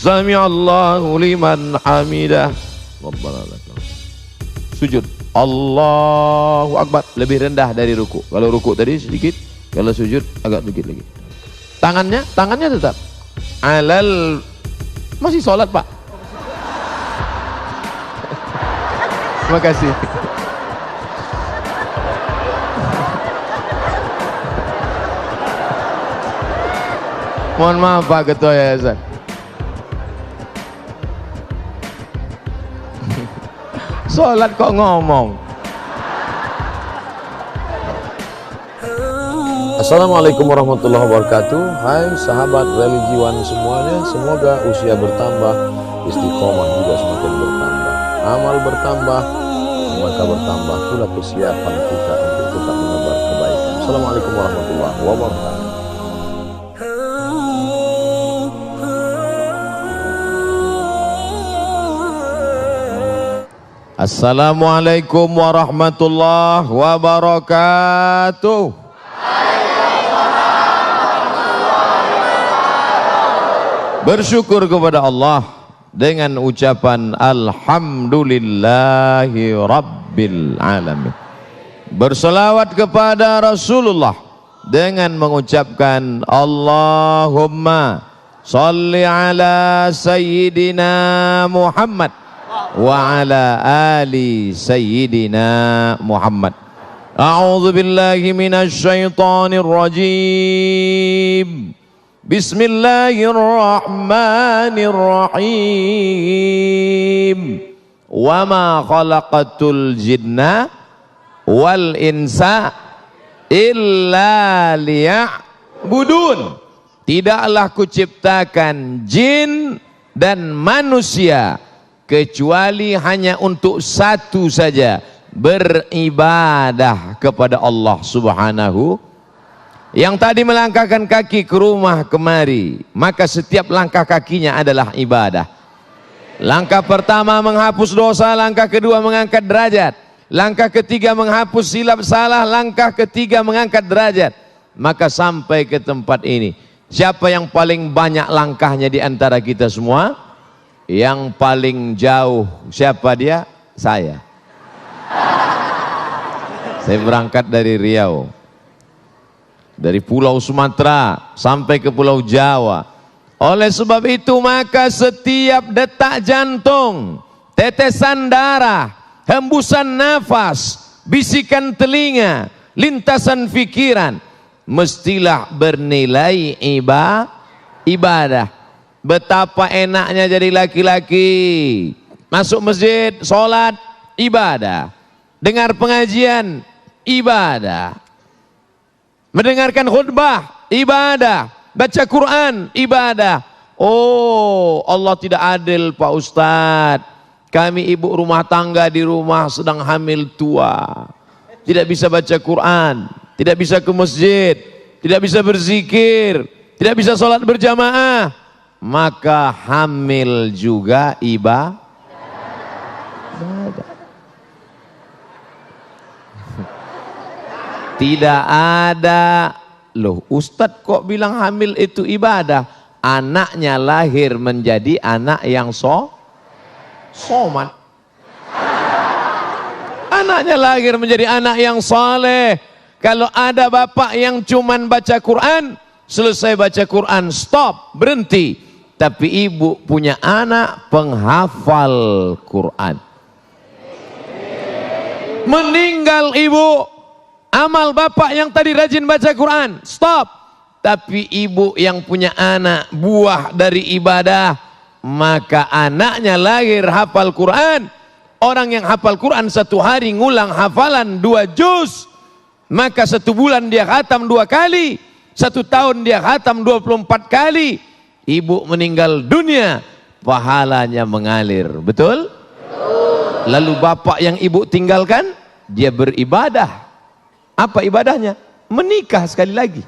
Sami'allahu liman hamidah. Rabbana lakal. Sujud. Allahu Akbar. Lebih rendah dari ruku. Kalau ruku tadi sedikit, kalau sujud agak sedikit lagi. Tangannya tetap alal. Masih sholat Pak. Terima kasih. Mohon maaf Pak Ketua Yayasan. Sholat kok ngomong. Assalamualaikum warahmatullahi wabarakatuh. Hai sahabat religiwan semuanya, semoga usia bertambah, istiqomah juga semakin bertambah, amal bertambah, maka bertambah pula persiapan kita untuk tetap menebar kebaikan. Assalamualaikum warahmatullahi wabarakatuh. Assalamualaikum warahmatullahi wabarakatuh. Bersyukur kepada Allah dengan ucapan Alhamdulillahi Rabbil Alamin. Berselawat kepada Rasulullah dengan mengucapkan Allahumma salli ala Sayyidina Muhammad wa ala ali Sayyidina Muhammad. A'udzu billahi minasy syaithanir rajim. Bismillahirrahmanirrahim. Wa ma khalaqatul jinna wal insa illa liya'budun. Tidaklah kuciptakan jin dan manusia kecuali hanya untuk satu saja, beribadah kepada Allah Subhanahu. Yang tadi melangkahkan kaki ke rumah kemari, maka setiap langkah kakinya adalah ibadah. Langkah pertama menghapus dosa, langkah kedua mengangkat derajat, langkah ketiga menghapus silap salah, langkah ketiga mengangkat derajat. Maka sampai ke tempat ini, siapa yang paling banyak langkahnya di antara kita semua? Yang paling jauh siapa dia? Saya. Saya berangkat dari Riau, dari Pulau Sumatera sampai ke Pulau Jawa. Oleh sebab itu maka setiap detak jantung, tetesan darah, hembusan nafas, bisikan telinga, lintasan pikiran mestilah bernilai ibadah. Betapa enaknya jadi laki-laki, masuk masjid, sholat, ibadah, dengar pengajian, ibadah, mendengarkan khutbah, ibadah, baca Quran, ibadah. Oh, Allah tidak adil Pak Ustadz. Kami ibu rumah tangga di rumah sedang hamil tua, tidak bisa baca Quran, tidak bisa ke masjid, tidak bisa berzikir, tidak bisa sholat berjamaah. Maka hamil juga ibadah. Tidak ada. Loh, Ustadz kok bilang hamil itu ibadah? Anaknya lahir menjadi anak yang somat. Anaknya lahir menjadi anak yang saleh. Kalau ada bapak yang cuman baca Quran, selesai baca Quran, stop, berhenti. Tapi ibu punya anak penghafal Quran. Meninggal ibu, amal bapak yang tadi rajin baca Quran, stop. Tapi ibu yang punya anak buah dari ibadah, maka anaknya lahir hafal Quran. Orang yang hafal Quran satu hari ngulang hafalan 2 juz, maka 1 bulan dia khatam 2 kali, 1 tahun dia khatam 24 kali. Ibu meninggal dunia, pahalanya mengalir. Betul? Lalu bapak yang ibu tinggalkan, dia beribadah. Apa ibadahnya? Menikah sekali lagi.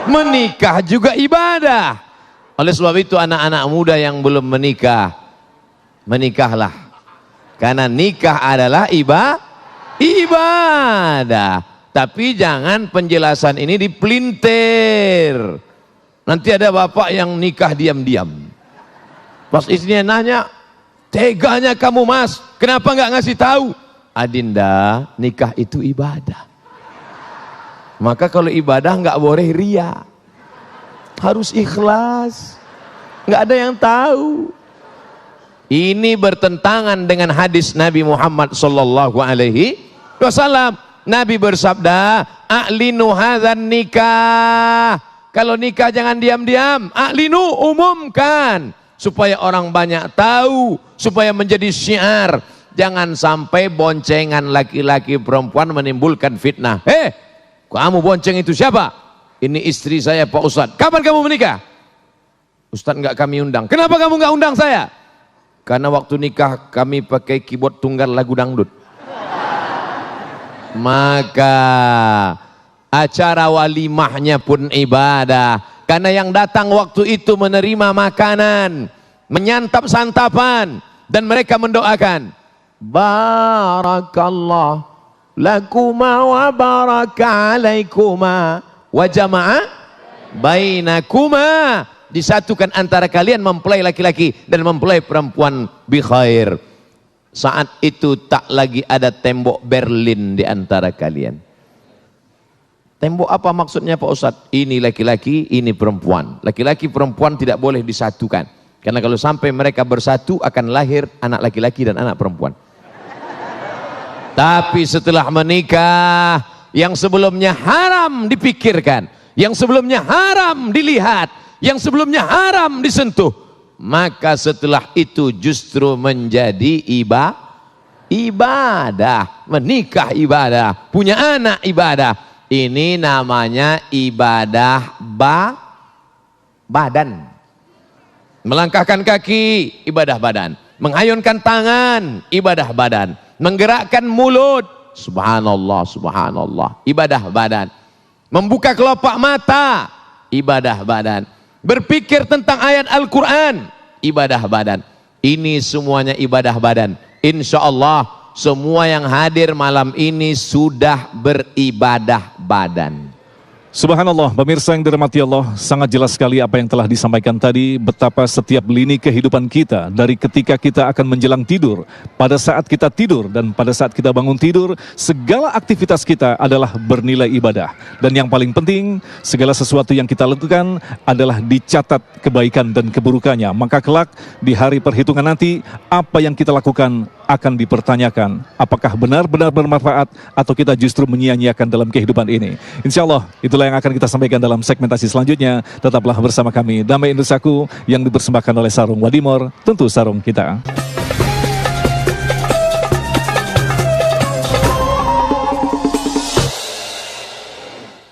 Menikah juga ibadah. Oleh sebab itu anak-anak muda yang belum menikah, menikahlah. Karena nikah adalah ibadah. Tapi jangan penjelasan ini dipelintir. Nanti ada bapak yang nikah diam-diam. Pas istrinya nanya, teganya kamu mas, kenapa nggak ngasih tahu? Adinda, nikah itu ibadah. Maka kalau ibadah nggak boleh ria, harus ikhlas. Nggak ada yang tahu. Ini bertentangan dengan hadis Nabi Muhammad sallallahu alaihi wasallam. Nabi bersabda, "A'linu hadzan nikah." Kalau nikah jangan diam-diam, a'linu, umumkan supaya orang banyak tahu, supaya menjadi syiar. Jangan sampai boncengan laki-laki perempuan menimbulkan fitnah. Kamu bonceng itu siapa? Ini istri saya Pak Ustadz. Kapan kamu menikah? Ustadz enggak kami undang. Kenapa kamu enggak undang saya? Karena waktu nikah kami pakai keyboard tunggal lagu dangdut. Maka acara walimahnya pun ibadah. Karena yang datang waktu itu menerima makanan, menyantap santapan, dan mereka mendoakan, barakallah lakuma wa baraka alaikuma wa jama'a bainakuma. Disatukan antara kalian mempelai laki-laki dan mempelai perempuan bi khair. Saat itu tak lagi ada tembok Berlin di antara kalian. Tembok apa maksudnya Pak Ustadz? Ini laki-laki, ini perempuan. Laki-laki perempuan tidak boleh disatukan. Karena kalau sampai mereka bersatu akan lahir anak laki-laki dan anak perempuan. Tapi setelah menikah, yang sebelumnya haram dipikirkan, yang sebelumnya haram dilihat, yang sebelumnya haram disentuh, maka setelah itu justru menjadi ibadah. Menikah ibadah, punya anak ibadah. Ini namanya ibadah badan. Melangkahkan kaki, ibadah badan. Menghayunkan tangan, ibadah badan. Menggerakkan mulut, subhanallah, subhanallah, ibadah badan. Membuka kelopak mata, ibadah badan. Berpikir tentang ayat Al-Quran, ibadah badan. Ini semuanya ibadah badan. Insya Allah semua yang hadir malam ini sudah beribadah badan. Subhanallah, pemirsa yang dirahmati Allah, sangat jelas sekali apa yang telah disampaikan tadi, betapa setiap lini kehidupan kita, dari ketika kita akan menjelang tidur, pada saat kita tidur, dan pada saat kita bangun tidur, segala aktivitas kita adalah bernilai ibadah. Dan yang paling penting, segala sesuatu yang kita lakukan adalah dicatat kebaikan dan keburukannya. Maka kelak di hari perhitungan nanti, apa yang kita lakukan akan dipertanyakan. Apakah benar-benar bermanfaat atau kita justru menyia-nyiakan dalam kehidupan ini. Insya Allah, itulah yang akan kita sampaikan dalam segmentasi selanjutnya. Tetaplah bersama kami, Damai Indonesiaku, yang dipersembahkan oleh Sarung Wadimor, tentu sarung kita.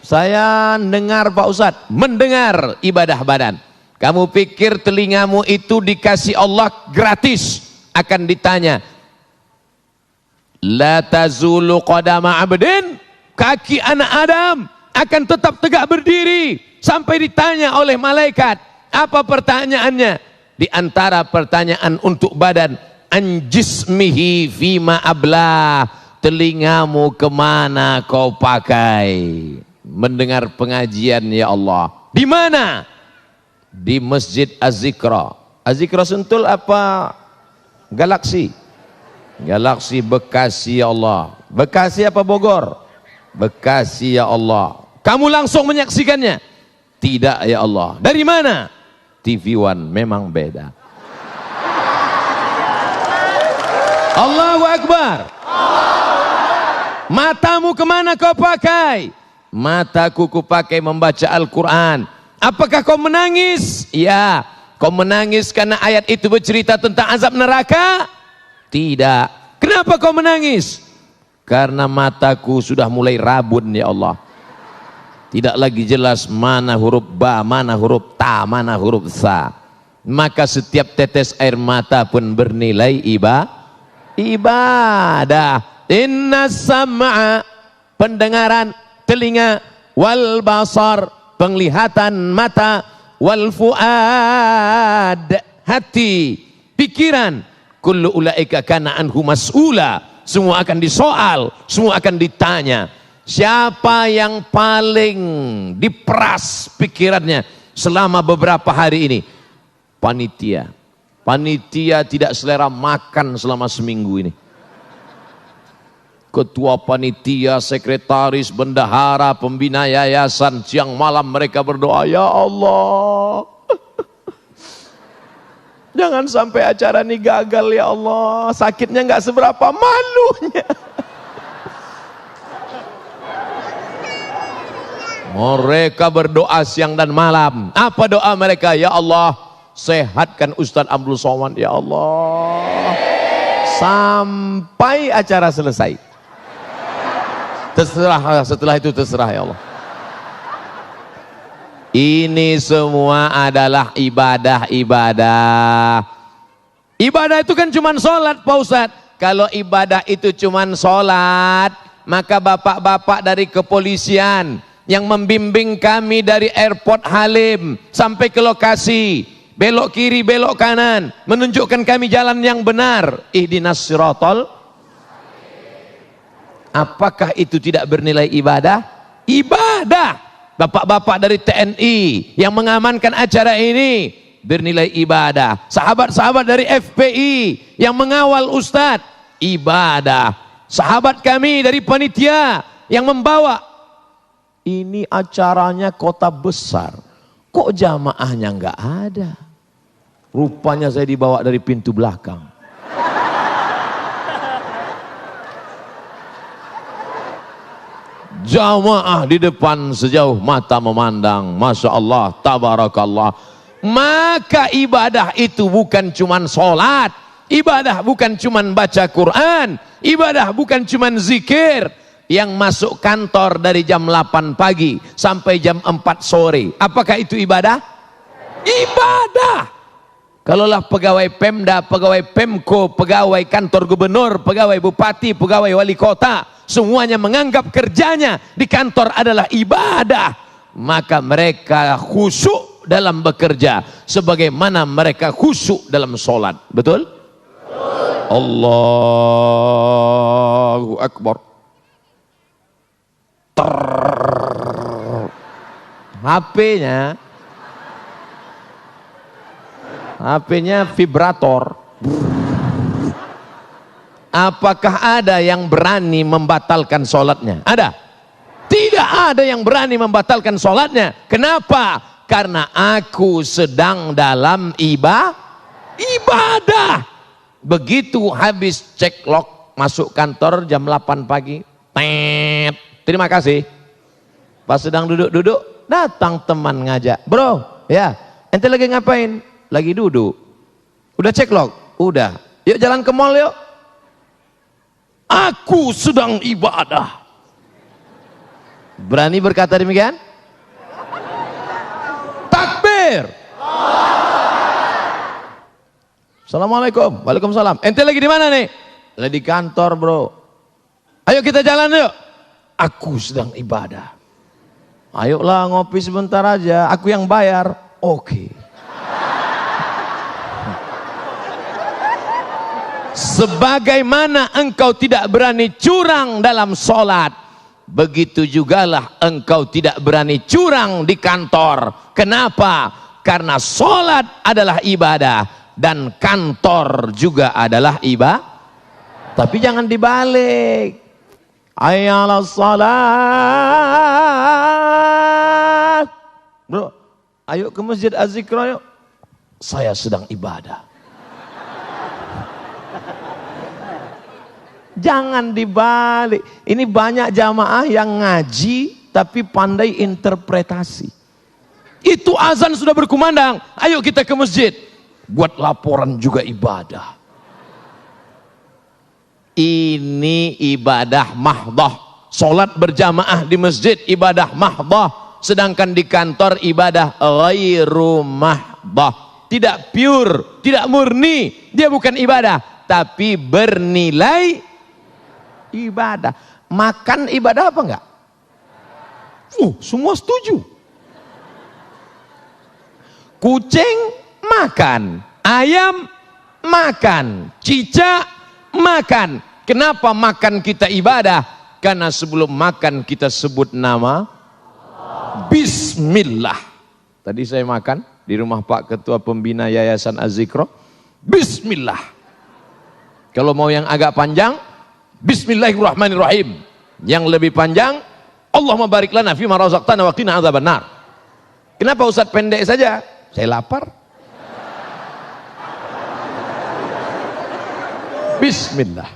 Saya dengar Pak Ustadz, mendengar ibadah badan. Kamu pikir telingamu itu dikasih Allah gratis? Akan ditanya, la tazulu qadama abdin, kaki anak Adam akan tetap tegak berdiri sampai ditanya oleh malaikat. Apa pertanyaannya? Di antara pertanyaan untuk badan, anjismihi fima abla, telingamu kemana kau pakai? Mendengar pengajian ya Allah. Di mana? Di Masjid Az-Zikra. Az-Zikra Sentul apa Galaksi? Galaksi Bekasi ya Allah. Bekasi apa Bogor? Bekasi ya Allah. Kamu langsung menyaksikannya? Tidak ya Allah. Dari mana? TV One, memang beda. Allahu Akbar. Matamu kemana kau pakai? Mataku kupakai membaca Al-Quran. Apakah kau menangis? Ya. Kau menangis karena ayat itu bercerita tentang azab neraka? Tidak. Kenapa kau menangis? Karena mataku sudah mulai rabun ya Allah. Tidak lagi jelas mana huruf ba, mana huruf ta, mana huruf sa. Maka setiap tetes air mata pun bernilai ibadah. Inna sam'a, pendengaran telinga, wal basar, penglihatan mata, wal fuad, hati, pikiran, kullu ulaika kana anhu mas'ula, semua akan disoal, semua akan ditanya. Siapa yang paling diperas pikirannya, selama beberapa hari ini. Panitia tidak selera makan selama seminggu ini. Ketua panitia, sekretaris, bendahara, pembina yayasan, siang malam mereka berdoa, ya Allah, jangan sampai acara ini gagal ya Allah. Sakitnya nggak seberapa, malunya. Mereka berdoa siang dan malam. Apa doa mereka? Ya Allah, sehatkan Ustadz Abdul Somad ya Allah, sampai acara selesai. Terserah, setelah itu terserah ya Allah. Ini semua adalah ibadah-ibadah. Ibadah itu kan cuma sholat Pak Ustadz. Kalau ibadah itu cuma sholat, maka bapak-bapak dari kepolisian yang membimbing kami dari airport Halim sampai ke lokasi, belok kiri, belok kanan, menunjukkan kami jalan yang benar. Ihdinas siratal. Apakah itu tidak bernilai ibadah? Ibadah. Bapak-bapak dari TNI yang mengamankan acara ini bernilai ibadah. Sahabat-sahabat dari FPI yang mengawal Ustadz, ibadah. Sahabat kami dari panitia yang membawa. Ini acaranya kota besar, kok jamaahnya nggak ada? Rupanya saya dibawa dari pintu belakang. Jamaah di depan sejauh mata memandang. Masya Allah, tabarakallah. Maka ibadah itu bukan cuman sholat, ibadah bukan cuman baca Quran, ibadah bukan cuman zikir. Yang masuk kantor dari jam 8 pagi sampai jam 4 sore, apakah itu ibadah? Ibadah. Kalaulah pegawai Pemda, pegawai Pemko, pegawai kantor gubernur, pegawai bupati, pegawai wali kota, semuanya menganggap kerjanya di kantor adalah ibadah, maka mereka khusyuk dalam bekerja sebagaimana mereka khusyuk dalam sholat. Betul? Allahu Akbar. HP-nya vibrator. Apakah ada yang berani membatalkan sholatnya? Ada? Tidak ada yang berani membatalkan sholatnya. Kenapa? Karena aku sedang dalam ibadah. Begitu habis cek log masuk kantor jam 8 pagi, terima kasih. Pas sedang duduk-duduk, datang teman ngajak, bro, ya, ente lagi ngapain? Lagi duduk. Udah cek log? Udah. Yuk jalan ke mall yuk. Aku sedang ibadah. Berani berkata demikian? Takbir. Assalamualaikum. Waalaikumsalam. Ente lagi di mana nih? Lagi di kantor bro. Ayo kita jalan yuk. Aku sedang ibadah. Ayolah ngopi sebentar aja. Aku yang bayar. Oke. Sebagaimana engkau tidak berani curang dalam sholat, begitu jugalah engkau tidak berani curang di kantor. Kenapa? Karena sholat adalah ibadah dan kantor juga adalah ibadah. Tapi jangan dibalik. Ayalah sholat. Bro, ayo ke masjid Az-Zikra yuk. Saya sedang ibadah. Jangan dibalik. Ini banyak jamaah yang ngaji tapi pandai interpretasi. Itu azan sudah berkumandang, ayo kita ke masjid. Buat laporan juga ibadah. Ini ibadah mahdoh. Sholat berjamaah di masjid ibadah mahdoh. Sedangkan di kantor ibadah ghairu mahdoh. Tidak pure, tidak murni. Dia bukan ibadah, tapi bernilai ibadah. Makan ibadah apa enggak? Semua setuju. Kucing makan, ayam makan, cicak makan. Kenapa makan kita ibadah? Karena sebelum makan kita sebut nama Bismillah. Tadi saya makan di rumah Pak Ketua Pembina Yayasan Az-Zikro. Bismillah. Kalau mau yang agak panjang, Bismillahirrahmanirrahim. Yang lebih panjang, Allahumma barik lana fima razaqtana wa qina adzabannar. Kenapa Ustaz pendek saja? Saya lapar. Bismillah.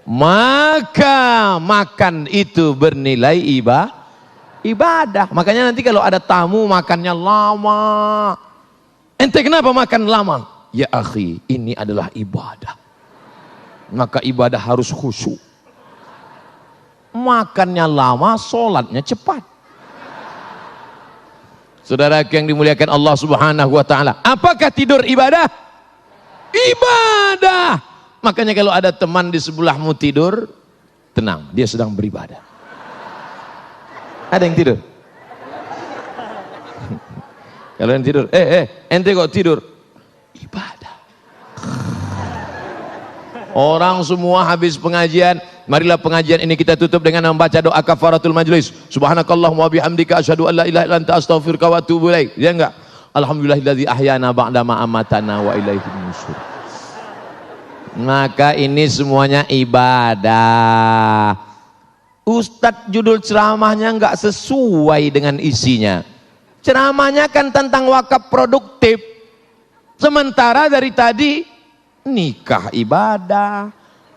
Maka makan itu bernilai ibadah. Makanya nanti kalau ada tamu makannya lama. Ente kenapa makan lama? Ya akhi, ini adalah ibadah. Maka ibadah harus khusyuk. Makannya lama, sholatnya cepat. Saudara yang dimuliakan Allah Subhanahu wa taala, apakah tidur ibadah? Ibadah. Makanya kalau ada teman di sebelahmu tidur, tenang, dia sedang beribadah. Ada yang tidur? Kalau yang tidur, ente kok tidur? Ibadah. Orang semua habis pengajian, marilah pengajian ini kita tutup dengan membaca doa kafaratul majlis. Subhanakallahumma wa bihamdika asyhadu an la ilaha illa anta astaghfiruka wa atubu ilaik. Ya enggak? Alhamdulillahilladzi ahyana ba'da ma amatana wa ilaihi nusyur. Maka ini semuanya ibadah. Ustadz judul ceramahnya enggak sesuai dengan isinya. Ceramahnya kan tentang wakaf produktif. Sementara dari tadi nikah ibadah,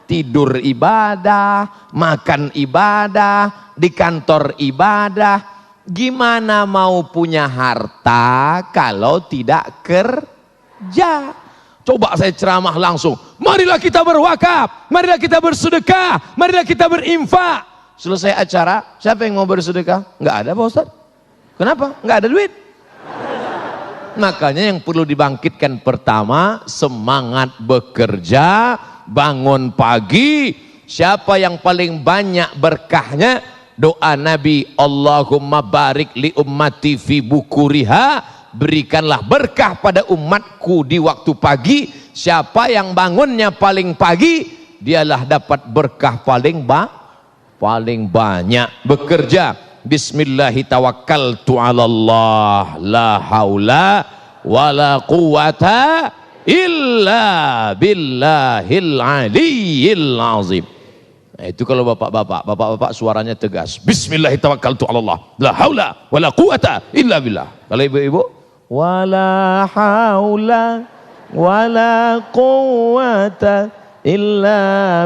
tidur ibadah, makan ibadah, di kantor ibadah. Gimana mau punya harta kalau tidak kerja? Coba saya ceramah langsung. Marilah kita berwakaf, marilah kita bersedekah, marilah kita berinfak. Selesai acara, siapa yang mau bersedekah? Enggak ada Pak Ustaz. Kenapa? Enggak ada duit. Makanya yang perlu dibangkitkan pertama, semangat bekerja, bangun pagi. Siapa yang paling banyak berkahnya? Doa Nabi, Allahumma barik li ummati fi bukuriha, berikanlah berkah pada umatku di waktu pagi. Siapa yang bangunnya paling pagi, dialah dapat berkah paling banyak. Bekerja, Bismillahi tawakkaltu ala Allah, la haula wala quwata illa billahil aliyyil azim. Nah, itu kalau bapak-bapak suaranya tegas. Bismillahi tawakkaltu ala Allah, la haula wala quwata illa billah. Kalau ibu-ibu, wala haula wala quwata illa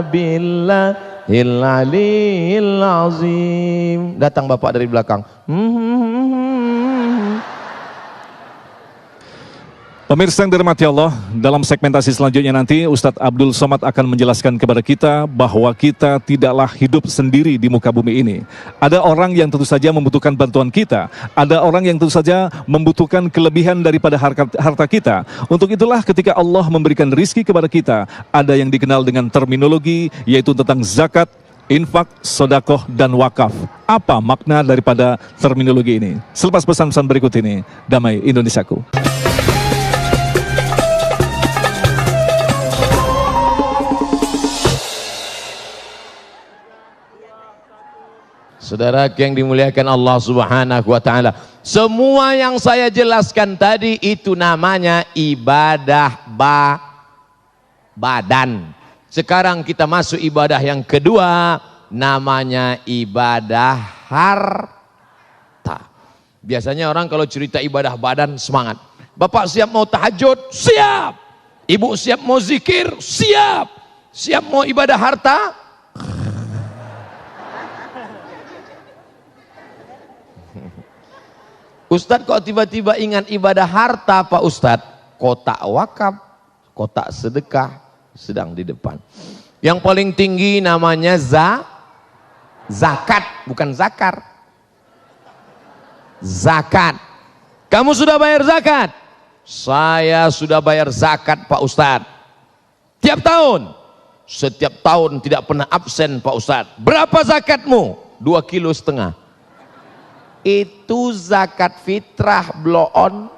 billah Al-Aliyyil Azim. Datang bapak dari belakang. Pemirsa yang dirahmati Allah, dalam segmentasi selanjutnya nanti Ustadz Abdul Somad akan menjelaskan kepada kita bahwa kita tidaklah hidup sendiri di muka bumi ini. Ada orang yang tentu saja membutuhkan bantuan kita. Ada orang yang tentu saja membutuhkan kelebihan daripada harta kita. Untuk itulah ketika Allah memberikan rizki kepada kita, ada yang dikenal dengan terminologi yaitu tentang zakat, infak, sodakoh, dan wakaf. Apa makna daripada terminologi ini? Selepas pesan-pesan berikut ini, damai Indonesiaku. Saudara yang dimuliakan Allah Subhanahu wa taala, semua yang saya jelaskan tadi itu namanya ibadah badan. Sekarang kita masuk ibadah yang kedua, namanya ibadah harta. Biasanya orang kalau cerita ibadah badan semangat. Bapak siap mau tahajud? Siap. Ibu siap mau zikir? Siap. Siap mau ibadah harta? Ustadz kok tiba-tiba ingat ibadah harta Pak Ustadz? Kotak wakaf, kotak sedekah sedang di depan. Yang paling tinggi namanya zakat, bukan zakar. Zakat. Kamu sudah bayar zakat? Saya sudah bayar zakat Pak Ustadz. Tiap tahun? Setiap tahun tidak pernah absen Pak Ustadz. Berapa zakatmu? 2,5 kilo. Itu zakat fitrah bloon.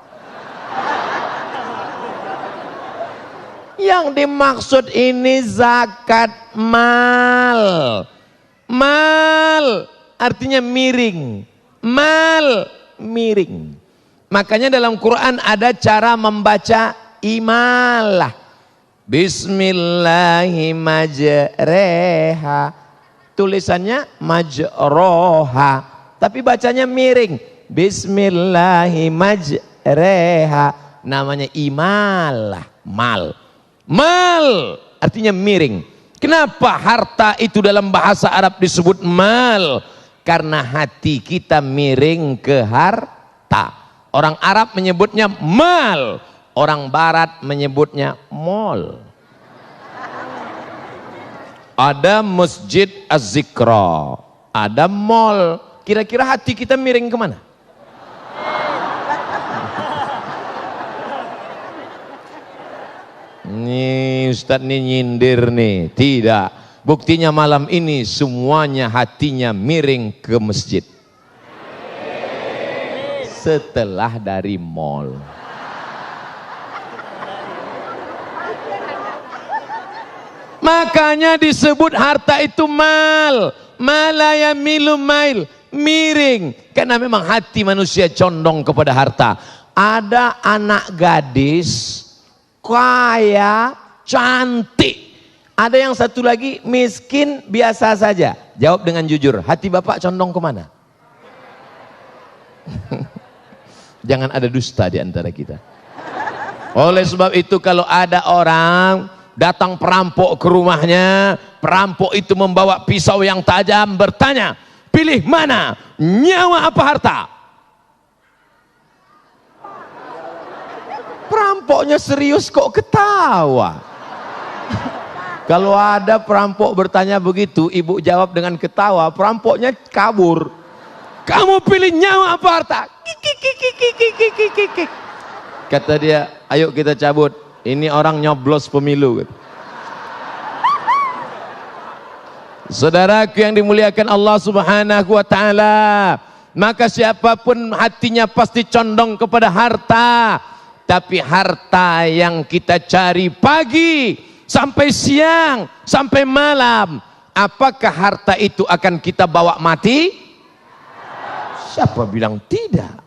Yang dimaksud ini zakat mal. Mal artinya miring. Mal miring. Makanya dalam Quran ada cara membaca imalah. Bismillahirrahmanirrahim. Tulisannya majroha, tapi bacanya miring. Bismillahirrahmanirrahim. Namanya imalah, mal. Mal artinya miring. Kenapa harta itu dalam bahasa Arab disebut mal? Karena hati kita miring ke harta. Orang Arab menyebutnya mal, orang Barat menyebutnya mall. Ada Masjid Az-Zikra, ada mall. Kira-kira hati kita miring kemana? Nih Ustadz nih nyindir nih. Tidak. Buktinya malam ini semuanya hatinya miring ke masjid. Setelah dari mall. Makanya disebut harta itu mal. Malaya milu mail. Miring. Karena memang hati manusia condong kepada harta. Ada anak gadis kaya, cantik. Ada yang satu lagi miskin, biasa saja. Jawab dengan jujur, hati bapak condong kemana? Jangan ada dusta di antara kita. Oleh sebab itu kalau ada orang datang perampok ke rumahnya, perampok itu membawa pisau yang tajam, bertanya, pilih mana, nyawa apa harta? Perampoknya serius kok ketawa. Kalau ada perampok bertanya begitu, ibu jawab dengan ketawa, perampoknya kabur. Kamu pilih nyawa apa harta? Kata dia, ayo kita cabut. Ini orang nyoblos pemilu. Saudaraku yang dimuliakan Allah Subhanahu wa taala, maka siapapun hatinya pasti condong kepada harta. Tapi harta yang kita cari pagi sampai siang sampai malam, apakah harta itu akan kita bawa mati? Siapa bilang tidak?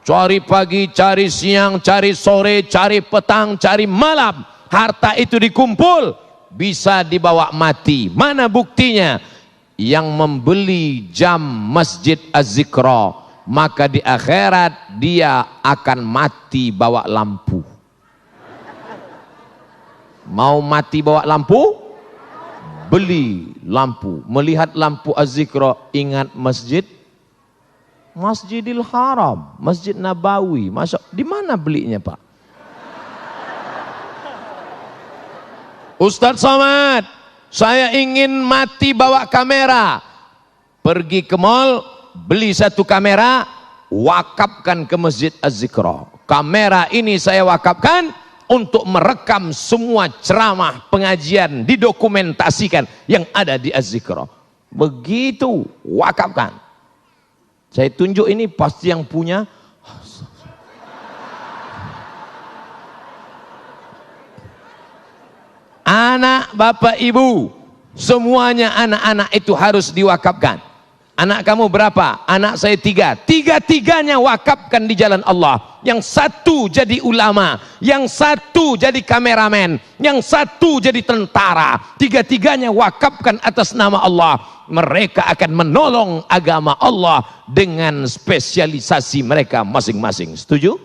Cari pagi, cari siang, cari sore, cari petang, cari malam, harta itu dikumpul bisa dibawa mati. Mana buktinya? Yang membeli jam Masjid Az-Zikra, maka di akhirat dia akan mati bawa lampu. Mau mati bawa lampu? Beli lampu. Melihat lampu Az-Zikra, ingat masjid? Masjidil Haram, Masjid Nabawi. Masuk, di mana belinya Pak? Ustadz Somad, saya ingin mati bawa kamera. Pergi ke mall, beli satu kamera, wakafkan ke Masjid Az-Zikra. Kamera ini saya wakafkan untuk merekam semua ceramah pengajian, didokumentasikan yang ada di Az-Zikra. Begitu wakafkan. Saya tunjuk ini pasti yang punya. Anak, bapak, ibu, semuanya anak-anak itu harus diwakafkan. Anak kamu berapa? Anak saya 3. Tiga-tiganya wakafkan di jalan Allah. Yang satu jadi ulama, yang satu jadi kameramen, yang satu jadi tentara. Tiga-tiganya wakafkan atas nama Allah. Mereka akan menolong agama Allah dengan spesialisasi mereka masing-masing. Setuju?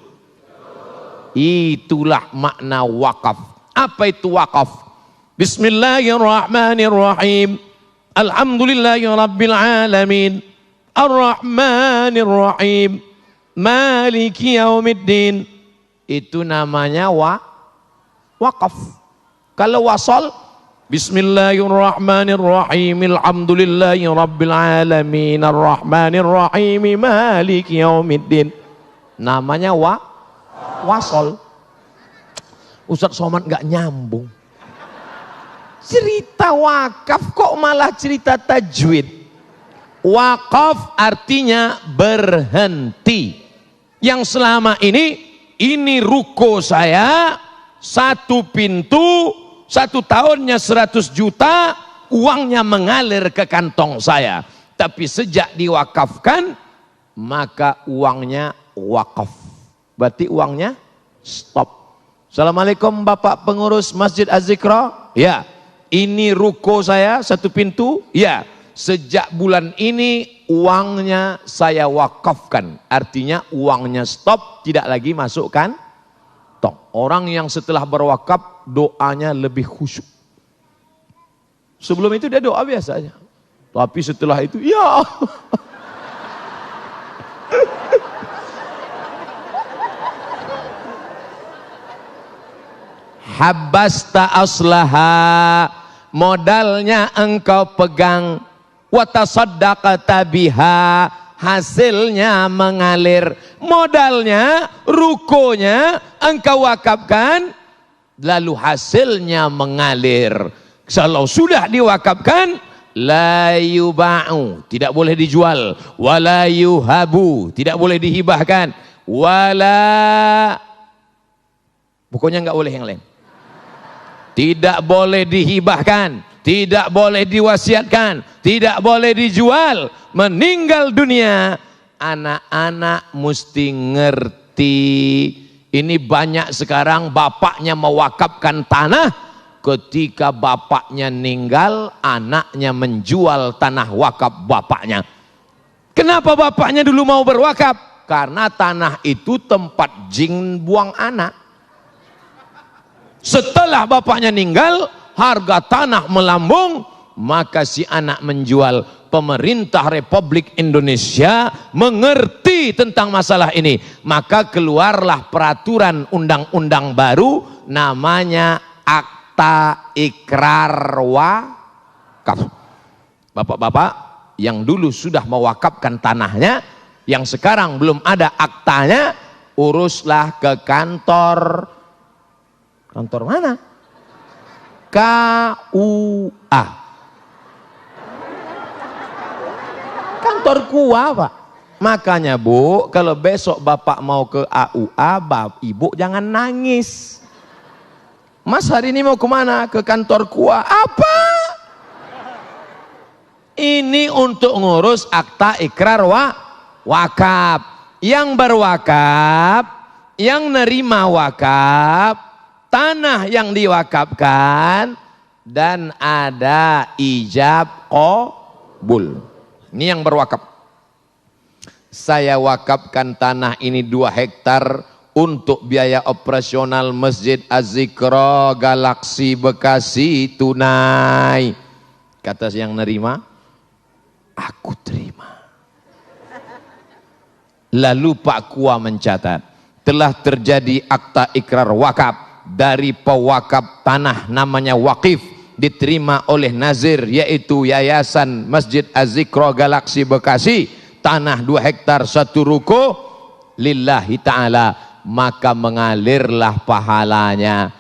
Itulah makna wakaf. Apa itu wakaf? Bismillahirrahmanirrahim. Alhamdulillahirabbil alamin. Ar-Rahmanir-Rahim. Maliki yaumiddin. Itu namanya wakaf. Kalau wasal, Bismillahirrahmanirrahim. Alhamdulillahirabbil alamin. Ar-Rahmanir-Rahim. Maliki yaumiddin. Namanya wasal. Ustadz Somad nggak nyambung. Cerita wakaf kok malah cerita tajwid. Wakaf artinya berhenti. Yang selama ini ruko saya, satu pintu, 1 tahunnya 100 juta, uangnya mengalir ke kantong saya. Tapi sejak diwakafkan, maka uangnya wakaf. Berarti uangnya stop. Assalamualaikum Bapak pengurus Masjid Az-Zikra. Ya, ini ruko saya satu pintu. Ya, sejak bulan ini uangnya saya wakafkan. Artinya uangnya stop, tidak lagi masukkan. Orang yang setelah berwakaf doanya lebih khusyuk. Sebelum itu dia doa biasa aja. Tapi setelah itu, ya Habbasta aslaha, modalnya engkau pegang, wa tasaddaqta biha, hasilnya mengalir. Modalnya, rukonya engkau wakafkan, lalu hasilnya mengalir. Kalau sudah diwakafkan, la yuba'u, tidak boleh dijual, wala yuhabu, tidak boleh dihibahkan, wala, pokoknya enggak boleh yang lain. Tidak boleh dihibahkan, tidak boleh diwasiatkan, tidak boleh dijual. Meninggal dunia, anak-anak mesti ngerti. Ini banyak sekarang bapaknya mewakafkan tanah, ketika bapaknya meninggal, anaknya menjual tanah wakaf bapaknya. Kenapa bapaknya dulu mau berwakaf? Karena tanah itu tempat jin buang anak. Setelah bapaknya meninggal, harga tanah melambung, maka si anak menjual. Pemerintah Republik Indonesia mengerti tentang masalah ini, maka keluarlah peraturan undang-undang baru namanya Akta Ikrar Wakaf. Bapak-bapak yang dulu sudah mewakafkan tanahnya, yang sekarang belum ada aktanya, uruslah ke kantor. Kantor mana? KUA. Kantor KUA, Pak. Makanya Bu, kalau besok Bapak mau ke AUA, Ibu jangan nangis. Mas hari ini mau kemana? Ke kantor KUA. Apa? Ini untuk ngurus akta ikrar wakaf. Yang berwakaf, yang nerima wakaf, tanah yang diwakafkan, dan ada ijab qabul. Ini yang berwakaf. Saya wakafkan tanah ini 2 hektar untuk biaya operasional Masjid Az-Zikra Galaksi Bekasi tunai. Kata yang nerima, aku terima. Lalu Pak Kua mencatat, telah terjadi akta ikrar wakaf dari pewakaf tanah namanya wakif, diterima oleh nazir, yaitu Yayasan Masjid Az-Zikra Galaksi Bekasi, tanah 2 hektar 1 ruko lillahi ta'ala, maka mengalirlah pahalanya.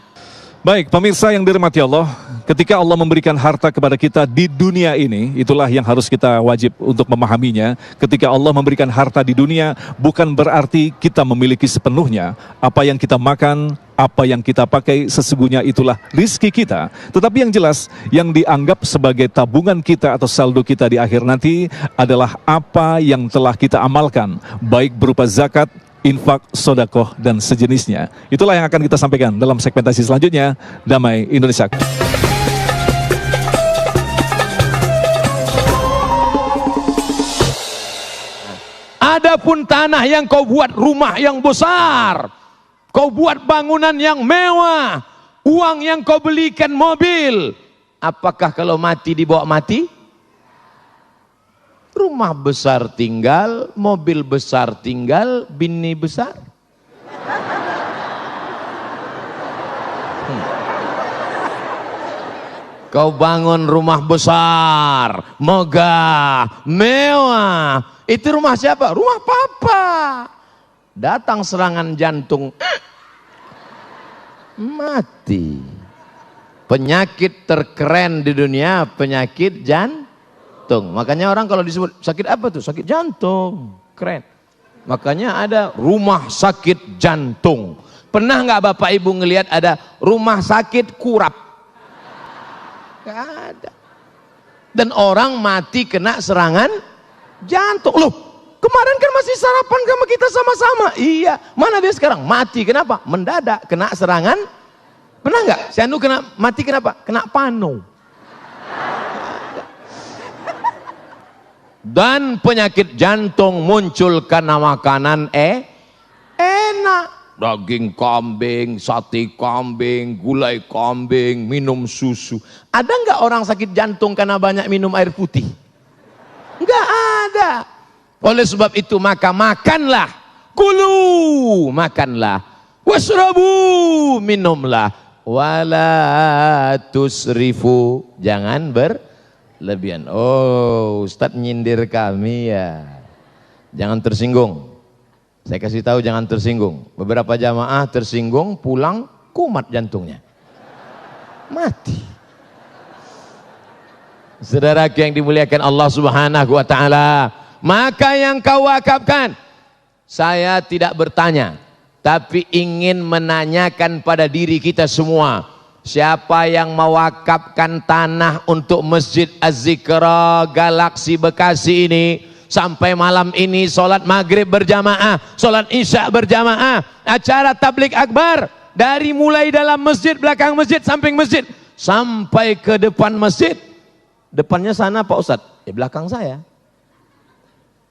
Baik, pemirsa yang dirahmati Allah, ketika Allah memberikan harta kepada kita di dunia ini, itulah yang harus kita wajib untuk memahaminya. Ketika Allah memberikan harta di dunia, bukan berarti kita memiliki sepenuhnya. Apa yang kita makan, apa yang kita pakai, sesungguhnya itulah rizki kita. Tetapi yang jelas, yang dianggap sebagai tabungan kita atau saldo kita di akhir nanti adalah apa yang telah kita amalkan, baik berupa zakat, infak, sodakoh, dan sejenisnya. Itulah yang akan kita sampaikan dalam segmentasi selanjutnya. Damai Indonesia. Adapun tanah yang kau buat rumah yang besar, kau buat bangunan yang mewah, uang yang kau belikan mobil, apakah kalau mati dibawa mati? Rumah besar tinggal, mobil besar tinggal, bini besar. Kau bangun rumah besar, megah, mewah. Itu rumah siapa? Rumah papa. Datang serangan jantung, mati. Penyakit terkeren di dunia, penyakit jantung. Makanya orang kalau disebut sakit apa tuh? Sakit jantung. Keren. Makanya ada rumah sakit jantung. Pernah nggak Bapak Ibu ngelihat ada rumah sakit kurap? Gak ada. Dan orang mati kena serangan jantung. Loh, kemarin kan masih sarapan sama kita sama-sama. Iya, mana dia sekarang? Mati. Kenapa? Mendadak kena serangan. Pernah nggak? Si Anu kena mati kenapa? Kena pano. Dan penyakit jantung muncul karena makanan enak. Daging kambing, sate kambing, gulai kambing, minum susu. Ada nggak orang sakit jantung karena banyak minum air putih? Nggak ada. Oleh sebab itu maka makanlah, kulu, makanlah, wasrabu, minumlah, wala tusrifu, jangan berlebihan. Oh, Ustadz nyindir kami ya. Jangan tersinggung. Saya kasih tahu jangan tersinggung. Beberapa jamaah tersinggung, pulang kumat jantungnya. Mati. Saudaraku yang dimuliakan Allah Subhanahu wa taala, maka yang kau wakafkan, saya tidak bertanya, tapi ingin menanyakan pada diri kita semua, siapa yang mewakafkan tanah untuk Masjid Az-Zikra Galaksi Bekasi ini? Sampai malam ini sholat maghrib berjamaah, sholat isya berjamaah, acara tablik akbar, dari mulai dalam masjid, belakang masjid, samping masjid, sampai ke depan masjid. Depannya sana Pak Ustadz, belakang saya.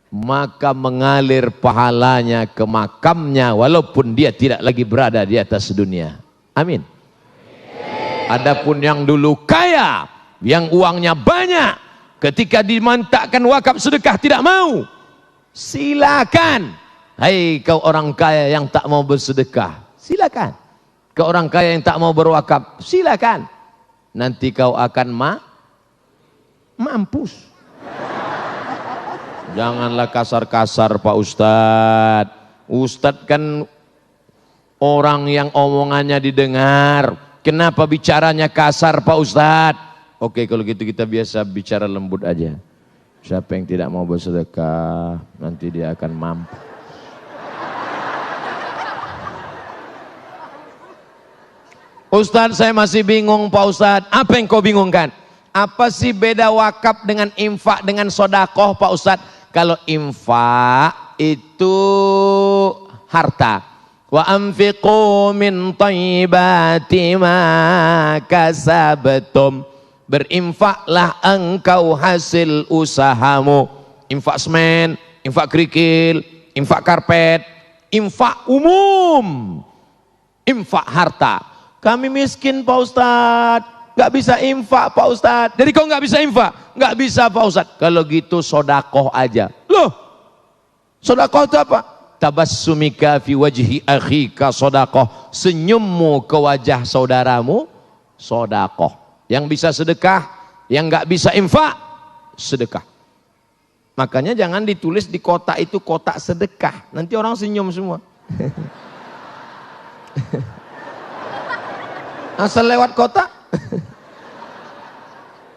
Maka mengalir pahalanya ke makamnya walaupun dia tidak lagi berada di atas dunia. Amin. Adapun yang dulu kaya, yang uangnya banyak, ketika dimantakkan wakaf sedekah tidak mau, silakan. Hai kau orang kaya yang tak mau bersedekah, silakan. Kau orang kaya yang tak mau berwakaf, silakan. Nanti kau akan mampus. Janganlah kasar-kasar Pak Ustadz. Ustadz kan orang yang omongannya didengar. Kenapa bicaranya kasar Pak Ustadz? Oke, kalau gitu kita biasa bicara lembut aja. Siapa yang tidak mau bersedekah, nanti dia akan mampu. Ustadz, saya masih bingung Pak Ustadz. Apa yang kau bingungkan? Apa sih beda wakaf dengan infak dengan sodakoh Pak Ustadz? Kalau infak itu harta. Wa anfiqu min thayyibati ma kasabtum. Berinfaklah engkau hasil usahamu. Infak semen, infak kerikil, infak karpet, infak umum, infak harta. Kami miskin Pak Ustadz, gak bisa infak Pak Ustadz. Jadi kau gak bisa infak? Gak bisa Pak Ustadz. Kalau gitu sodakoh aja. Loh, sodakoh itu apa? Tabassumika fi wajhi akhika sodakoh. Senyummu ke wajah saudaramu, sodakoh. Yang bisa sedekah, yang nggak bisa infak, sedekah. Makanya jangan ditulis di kotak itu kotak sedekah. Nanti orang senyum semua. Asal lewat kotak.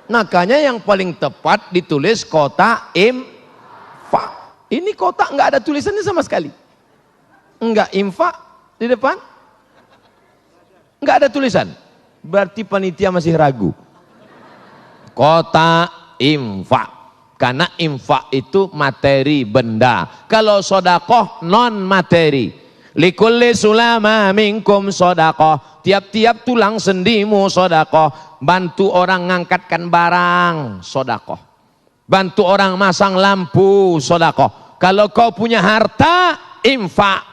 Makanya yang paling tepat ditulis kotak infak. Ini kotak nggak ada tulisannya sama sekali. Nggak infak di depan, nggak ada tulisan. Berarti panitia masih ragu. Kotak infak, karena infak itu materi benda. Kalau sodakoh non materi. Likulli sulama minkum sodakoh. Tiap-tiap tulang sendimu sodakoh. Bantu orang ngangkatkan barang sodakoh. Bantu orang masang lampu sodakoh. Kalau kau punya harta, infak.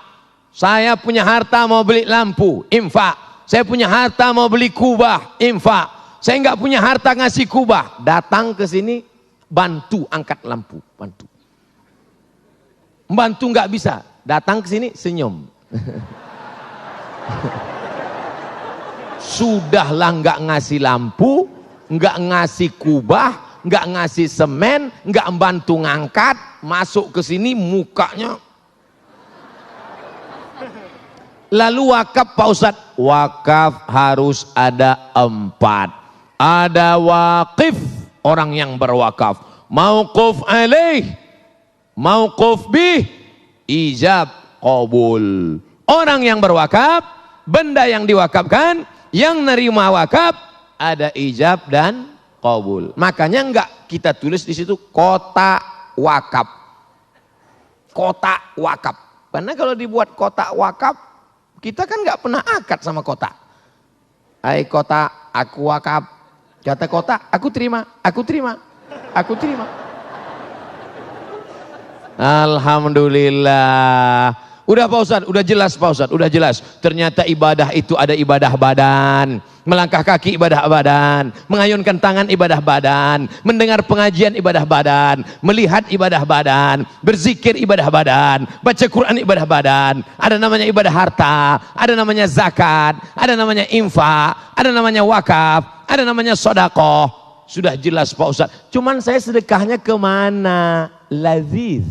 Saya punya harta mau beli lampu, infak. Saya punya harta mau beli kubah, infak. Saya nggak punya harta ngasih kubah, datang ke sini bantu angkat lampu, bantu. Bantu nggak bisa, datang ke sini senyum. Sudahlah nggak ngasih lampu, nggak ngasih kubah, nggak ngasih semen, nggak bantu ngangkat, masuk ke sini mukanya. Lalu wakaf Pak Ustadz, wakaf harus ada 4. Ada wakif, orang yang berwakaf. Mauquf alaih, mauquf bih, ijab qabul. Orang yang berwakaf, benda yang diwakafkan, yang nerima wakaf, ada ijab dan qabul. Makanya enggak kita tulis di situ kota wakaf. kotak wakaf. Karena kalau dibuat kotak wakaf, kita kan nggak pernah akad sama kotak. Hai kotak, aku wakaf. Kata kotak, aku terima, aku terima, aku terima. Alhamdulillah. Udah Pak Ustadz, udah jelas Pak Ustadz, udah jelas. Ternyata ibadah itu ada ibadah badan. Melangkah kaki ibadah badan. Mengayunkan tangan ibadah badan. Mendengar pengajian ibadah badan. Melihat ibadah badan. Berzikir ibadah badan. Baca Quran ibadah badan. Ada namanya ibadah harta. Ada namanya zakat. Ada namanya infak. Ada namanya wakaf. Ada namanya sodakoh. Sudah jelas Pak Ustadz. Cuman saya sedekahnya kemana? Laziz.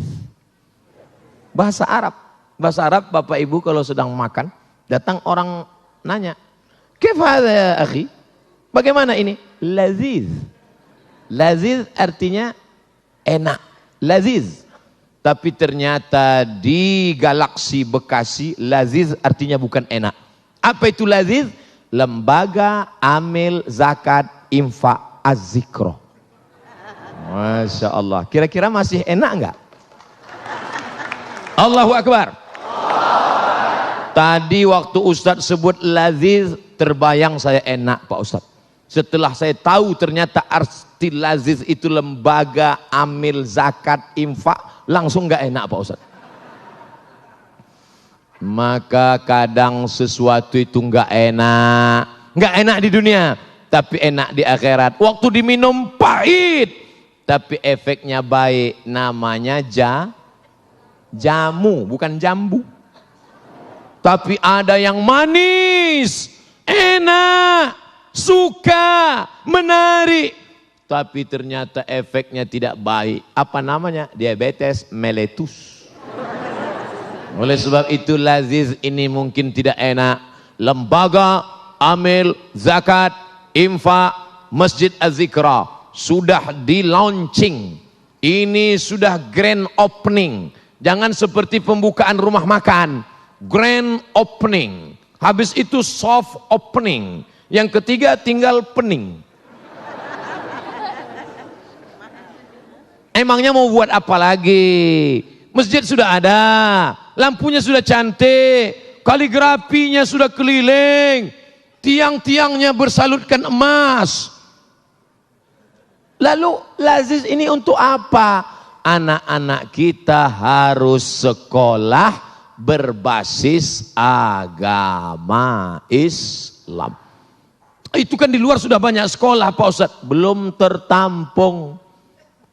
Bahasa Arab. Bahasa Arab Bapak Ibu kalau sedang makan, datang orang nanya, "Kaif hadha ya akhi?" Bagaimana ini? Laziz. Laziz artinya enak. Laziz. Tapi ternyata di galaksi Bekasi, laziz artinya bukan enak. Apa itu laziz? Lembaga Amil Zakat Infak Az-Zikro. Masya Allah. Kira-kira masih enak enggak? Allahu Akbar. Tadi waktu Ustadz sebut laziz, terbayang saya enak Pak Ustadz. Setelah saya tahu ternyata arti laziz itu lembaga amil zakat infak, langsung gak enak Pak Ustadz. Maka kadang sesuatu itu gak enak di dunia, tapi enak di akhirat. Waktu diminum pahit, tapi efeknya baik. Namanya jamu, bukan jambu. Tapi ada yang manis, enak, suka, menarik. Tapi ternyata efeknya tidak baik. Apa namanya? Diabetes mellitus. Oleh sebab itu laziz ini mungkin tidak enak. Lembaga Amil Zakat Infak Masjid Az-Zikra sudah di launching. Ini sudah grand opening. Jangan seperti pembukaan rumah makan. Grand opening, habis itu soft opening, yang ketiga tinggal pening. Emangnya mau buat apa lagi? Masjid sudah ada, lampunya sudah cantik, kaligrafinya sudah keliling, tiang-tiangnya bersalutkan emas. Lalu laziz ini untuk apa? Anak-anak kita harus sekolah berbasis agama Islam. Itu kan di luar sudah banyak sekolah Pak Ustadz, belum tertampung.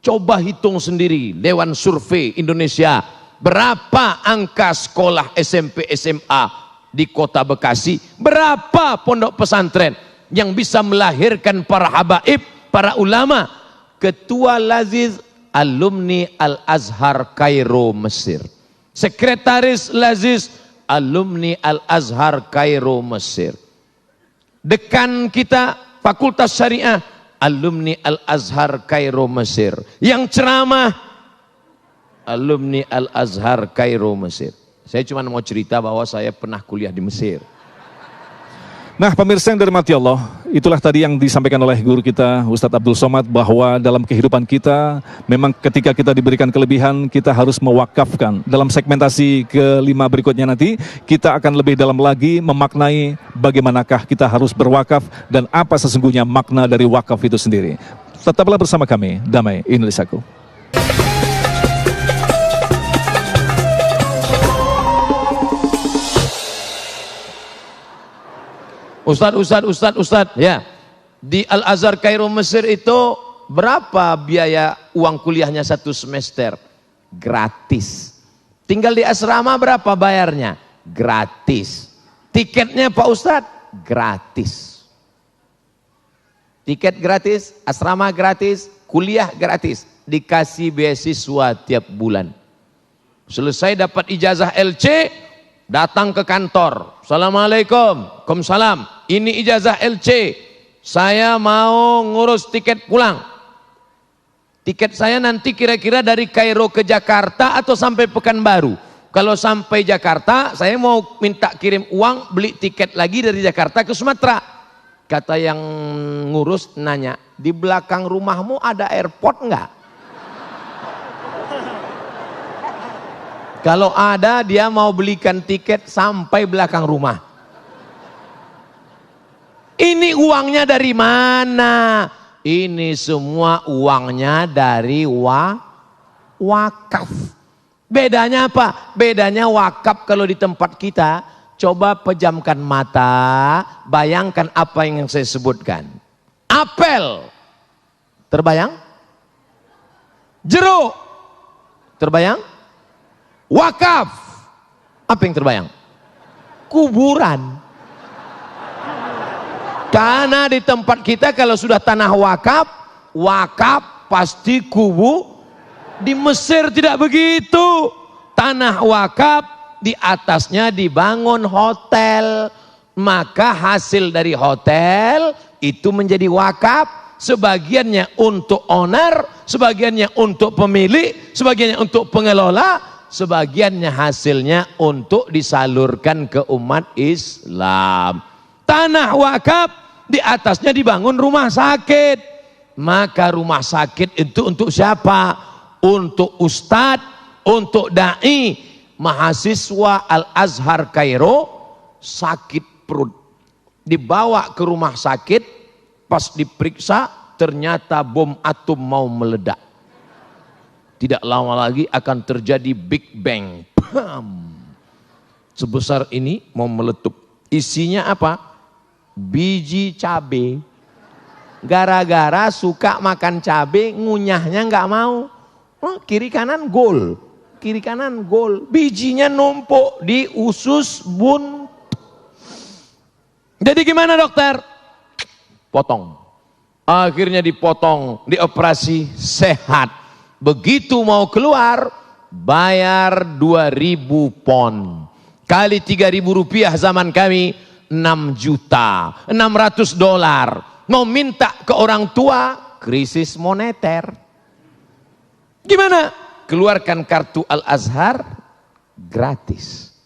Coba hitung sendiri, Dewan Survei Indonesia, berapa angka sekolah SMP SMA di kota Bekasi, berapa pondok pesantren yang bisa melahirkan para habaib, para ulama. Ketua Laziz alumni Al-Azhar Kairo Mesir. Sekretaris Laziz alumni Al-Azhar Kairo Mesir. Dekan kita Fakultas Syariah alumni Al-Azhar Kairo Mesir. Yang ceramah alumni Al-Azhar Kairo Mesir. Saya cuma mau cerita bahwa saya pernah kuliah di Mesir. Nah, pemirsa yang dirahmati Allah, itulah tadi yang disampaikan oleh guru kita Ustadz Abdul Somad, bahwa dalam kehidupan kita memang ketika kita diberikan kelebihan kita harus mewakafkan. Dalam segmentasi kelima berikutnya nanti kita akan lebih dalam lagi memaknai bagaimanakah kita harus berwakaf dan apa sesungguhnya makna dari wakaf itu sendiri. Tetaplah bersama kami, Damai Indonesiaku. Ustadz, ya. Di Al-Azhar Kairo Mesir itu berapa biaya uang kuliahnya satu semester? Gratis. Tinggal di asrama berapa bayarnya? Gratis. Tiketnya Pak Ustadz? Gratis. Tiket gratis, asrama gratis, kuliah gratis. Dikasih beasiswa tiap bulan. Selesai dapat ijazah LC, datang ke kantor. Assalamualaikum, Waalaikumsalam. Ini ijazah LC. Saya mau ngurus tiket pulang. Tiket saya nanti kira-kira dari Kairo ke Jakarta atau sampai Pekanbaru. Kalau sampai Jakarta, saya mau minta kirim uang, beli tiket lagi dari Jakarta ke Sumatera. Kata yang ngurus nanya, di belakang rumahmu ada airport enggak? Kalau ada, dia mau belikan tiket sampai belakang rumah. Ini uangnya dari mana? Ini semua uangnya dari wakaf. Bedanya apa? Bedanya wakaf kalau di tempat kita, coba pejamkan mata, bayangkan apa yang saya sebutkan. Apel, terbayang? Jeruk, terbayang? Wakaf, apa yang terbayang? Kuburan. Karena di tempat kita kalau sudah tanah wakaf, wakaf pasti kubu. Di Mesir tidak begitu. Tanah wakaf, di atasnya dibangun hotel. Maka hasil dari hotel itu menjadi wakaf. Sebagiannya untuk owner, sebagiannya untuk pemilik, sebagiannya untuk pengelola, sebagiannya hasilnya untuk disalurkan ke umat Islam. Tanah wakaf, di atasnya dibangun rumah sakit. Maka rumah sakit itu untuk siapa? Untuk ustadz, untuk da'i. Mahasiswa Al-Azhar Kairo sakit perut, dibawa ke rumah sakit, pas diperiksa ternyata bom atom mau meledak. Tidak lama lagi akan terjadi Big Bang. Bam. Sebesar ini mau meletup. Isinya apa? Biji cabe. Gara-gara suka makan cabe, ngunyahnya nggak mau. Oh, kiri kanan gol, kiri kanan gol. Bijinya numpuk di usus bun. Jadi gimana dokter? Potong. Akhirnya dipotong, dioperasi, sehat. Begitu mau keluar, bayar 2.000 pon. Kali 3.000 rupiah zaman kami, 6.600.000 dolar. Mau minta ke orang tua, krisis moneter. Gimana? Keluarkan kartu Al-Azhar, gratis.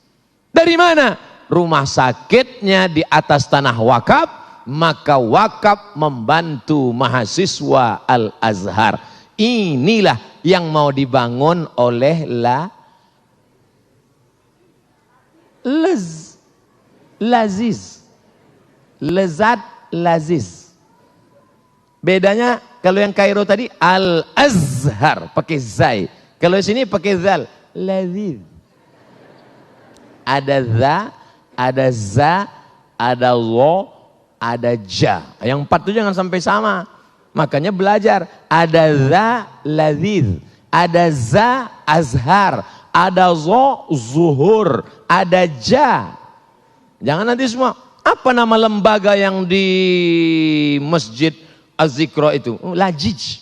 Dari mana? Rumah sakitnya di atas tanah wakaf, maka wakaf membantu mahasiswa Al-Azhar. Inilah yang mau dibangun oleh Laziz. Lezat Laziz. Bedanya kalau yang Kairo tadi Al-Azhar pakai zai. Kalau sini pakai zal. Laziz. Ada za, ada za, ada lo, ada ja. Yang 4 itu jangan sampai sama. Makanya belajar. Ada za laziz, ada za azhar, ada zo zuhur, ada ja. Jangan nanti semua. Apa nama lembaga yang di Masjid Az-Zikra itu? Lajij.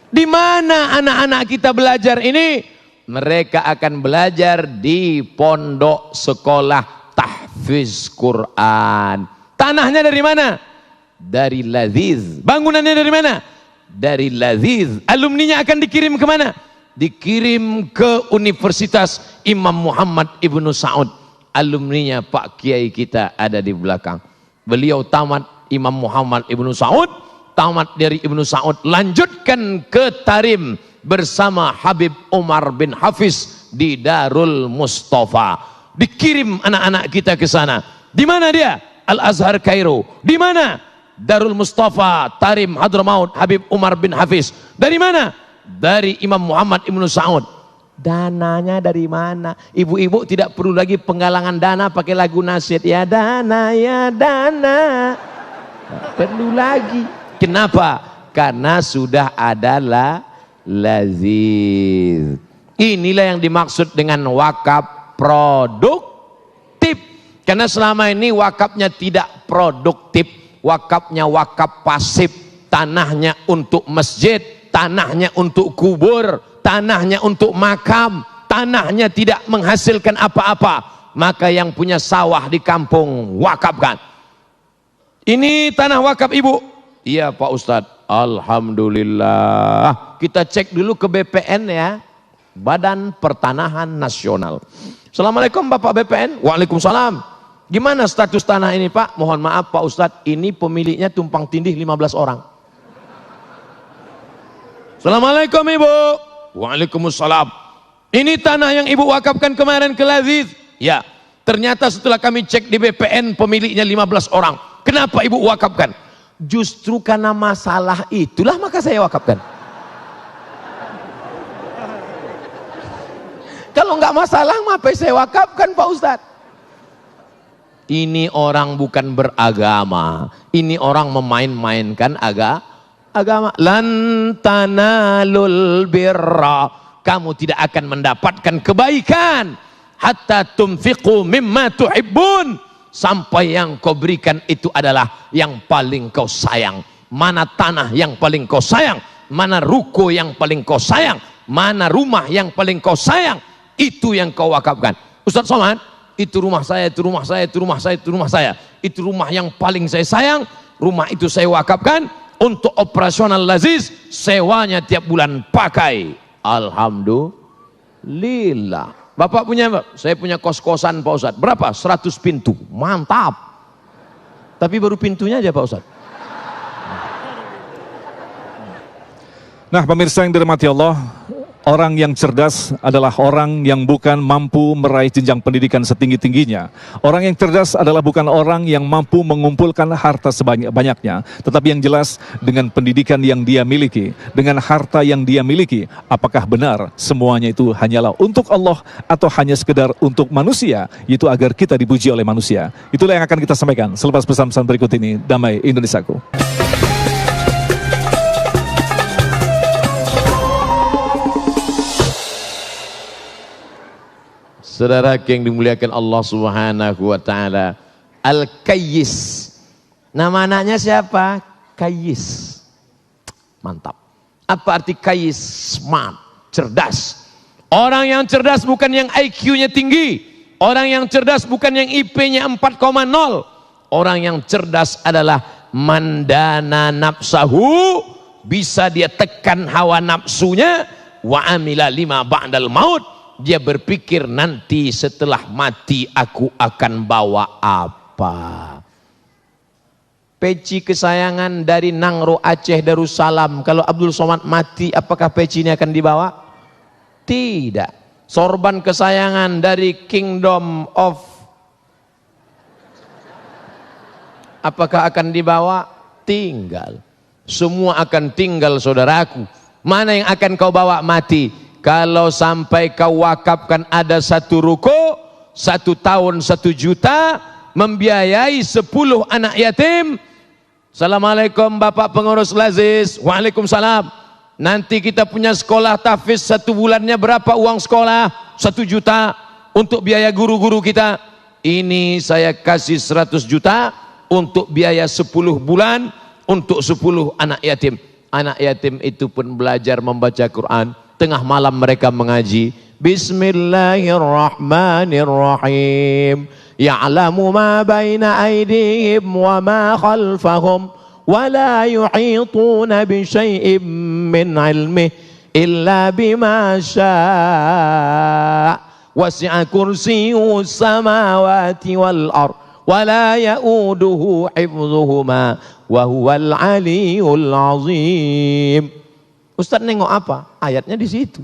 Di mana anak-anak kita belajar ini? Mereka akan belajar di pondok sekolah tahfiz Quran. Tanahnya dari mana? Dari Laziz. Bangunannya dari mana? Dari Laziz. Alumninya akan dikirim ke mana? Dikirim ke Universitas Imam Muhammad Ibnu Saud. Alumninya Pak Kiai kita ada di belakang. Beliau tamat Imam Muhammad Ibnu Saud, tamat dari Ibnu Saud, lanjutkan ke Tarim bersama Habib Umar bin Hafiz di Darul Mustafa. Dikirim anak-anak kita ke sana. Di mana dia? Al-Azhar Kairo. Di mana? Darul Mustafa, Tarim, Hadramaut, Habib Umar bin Hafiz. Dari mana? Dari Imam Muhammad Ibnu Saud. Dananya dari mana? Ibu-ibu tidak perlu lagi penggalangan dana pakai lagu nasyid. Ya dana, ya dana. Tidak perlu lagi. Kenapa? Karena sudah ada Laziz. Inilah yang dimaksud dengan wakaf produktif. Karena selama ini wakafnya tidak produktif. Wakafnya wakaf pasif. Tanahnya untuk masjid, tanahnya untuk kubur, tanahnya untuk makam, tanahnya tidak menghasilkan apa-apa. Maka yang punya sawah di kampung wakafkan. Ini tanah wakaf ibu. Iya Pak Ustadz. Alhamdulillah. Kita cek dulu ke BPN ya. Badan Pertanahan Nasional. Assalamualaikum Bapak BPN. Waalaikumsalam. Gimana status tanah ini Pak? Mohon maaf Pak Ustadz, ini pemiliknya tumpang tindih 15 orang. Assalamualaikum Ibu. Waalaikumsalam. Ini tanah yang ibu wakafkan kemarin ke Laziz. Ya, ternyata setelah kami cek di BPN pemiliknya 15 orang. Kenapa ibu wakafkan? Justru karena masalah itulah maka saya wakafkan. Kalau nggak masalah, ngapain saya wakafkan Pak Ustadz? Ini orang bukan beragama. Ini orang memain-mainkan agama. Lan tanalul birra. Kamu tidak akan mendapatkan kebaikan hatta tunfiqu mimma tuhibbun, sampai yang kau berikan itu adalah yang paling kau sayang. Mana tanah yang paling kau sayang? Mana ruko yang paling kau sayang? Mana rumah yang paling kau sayang? Itu yang kau wakafkan. Ustaz Somad, itu rumah saya, itu rumah saya, itu rumah saya, itu rumah saya. Itu rumah yang paling saya sayang. Rumah itu saya wakafkan untuk operasional Laziz, sewanya tiap bulan pakai. Alhamdulillah. Bapak punya, saya punya kos-kosan Pak Ustadz. Berapa? 100 pintu. Mantap. Tapi baru pintunya aja Pak Ustadz. Nah, pemirsa yang dirahmati Allah, orang yang cerdas adalah orang yang bukan mampu meraih jenjang pendidikan setinggi-tingginya. Orang yang cerdas adalah bukan orang yang mampu mengumpulkan harta sebanyak-banyaknya, tetapi yang jelas dengan pendidikan yang dia miliki, dengan harta yang dia miliki, apakah benar semuanya itu hanyalah untuk Allah atau hanya sekedar untuk manusia, yaitu agar kita dipuji oleh manusia. Itulah yang akan kita sampaikan selepas pesan-pesan berikut ini. Damai Indonesiaku. Saudara yang dimuliakan Allah Subhanahu wa taala, Al-Kayyis. Nama anaknya siapa? Kayyis. Mantap. Apa arti Kayyis? Smart, cerdas. Orang yang cerdas bukan yang IQ-nya tinggi. Orang yang cerdas bukan yang IP-nya 4,0. Orang yang cerdas adalah mandana nafsahu, bisa dia tekan hawa nafsunya, wa amila lima ba'dal maut. Dia berpikir nanti setelah mati aku akan bawa apa. Peci kesayangan dari Nangro Aceh Darussalam, kalau Abdul Somad mati apakah peci ini akan dibawa? Tidak. Sorban kesayangan dari Kingdom of, apakah akan dibawa? Tinggal. Semua akan tinggal saudaraku. Mana yang akan kau bawa mati? Kalau sampai kau wakafkan ada satu ruko, 1 tahun 1 juta, membiayai 10 anak yatim. Assalamualaikum Bapak Pengurus Laziz. Waalaikumsalam. Nanti kita punya sekolah tahfiz 1 bulannya berapa uang sekolah? 1 juta untuk biaya guru-guru kita. Ini saya kasih 100 juta untuk biaya 10 bulan untuk 10 anak yatim. Anak yatim itu pun belajar membaca Quran. Tengah malam mereka mengaji. Bismillahirrahmanirrahim. Ya'lamu ma baina aydihim wa ma khalfahum wa la yuhituna bi syai'in min ilmihi illa bima syaa. Wasi'a kursiyyuhu samawati wal ard wa la ya'uduhu hifdhuhuma wa huwal aliyyul azim. Ustaz nengok apa? Ayatnya di situ.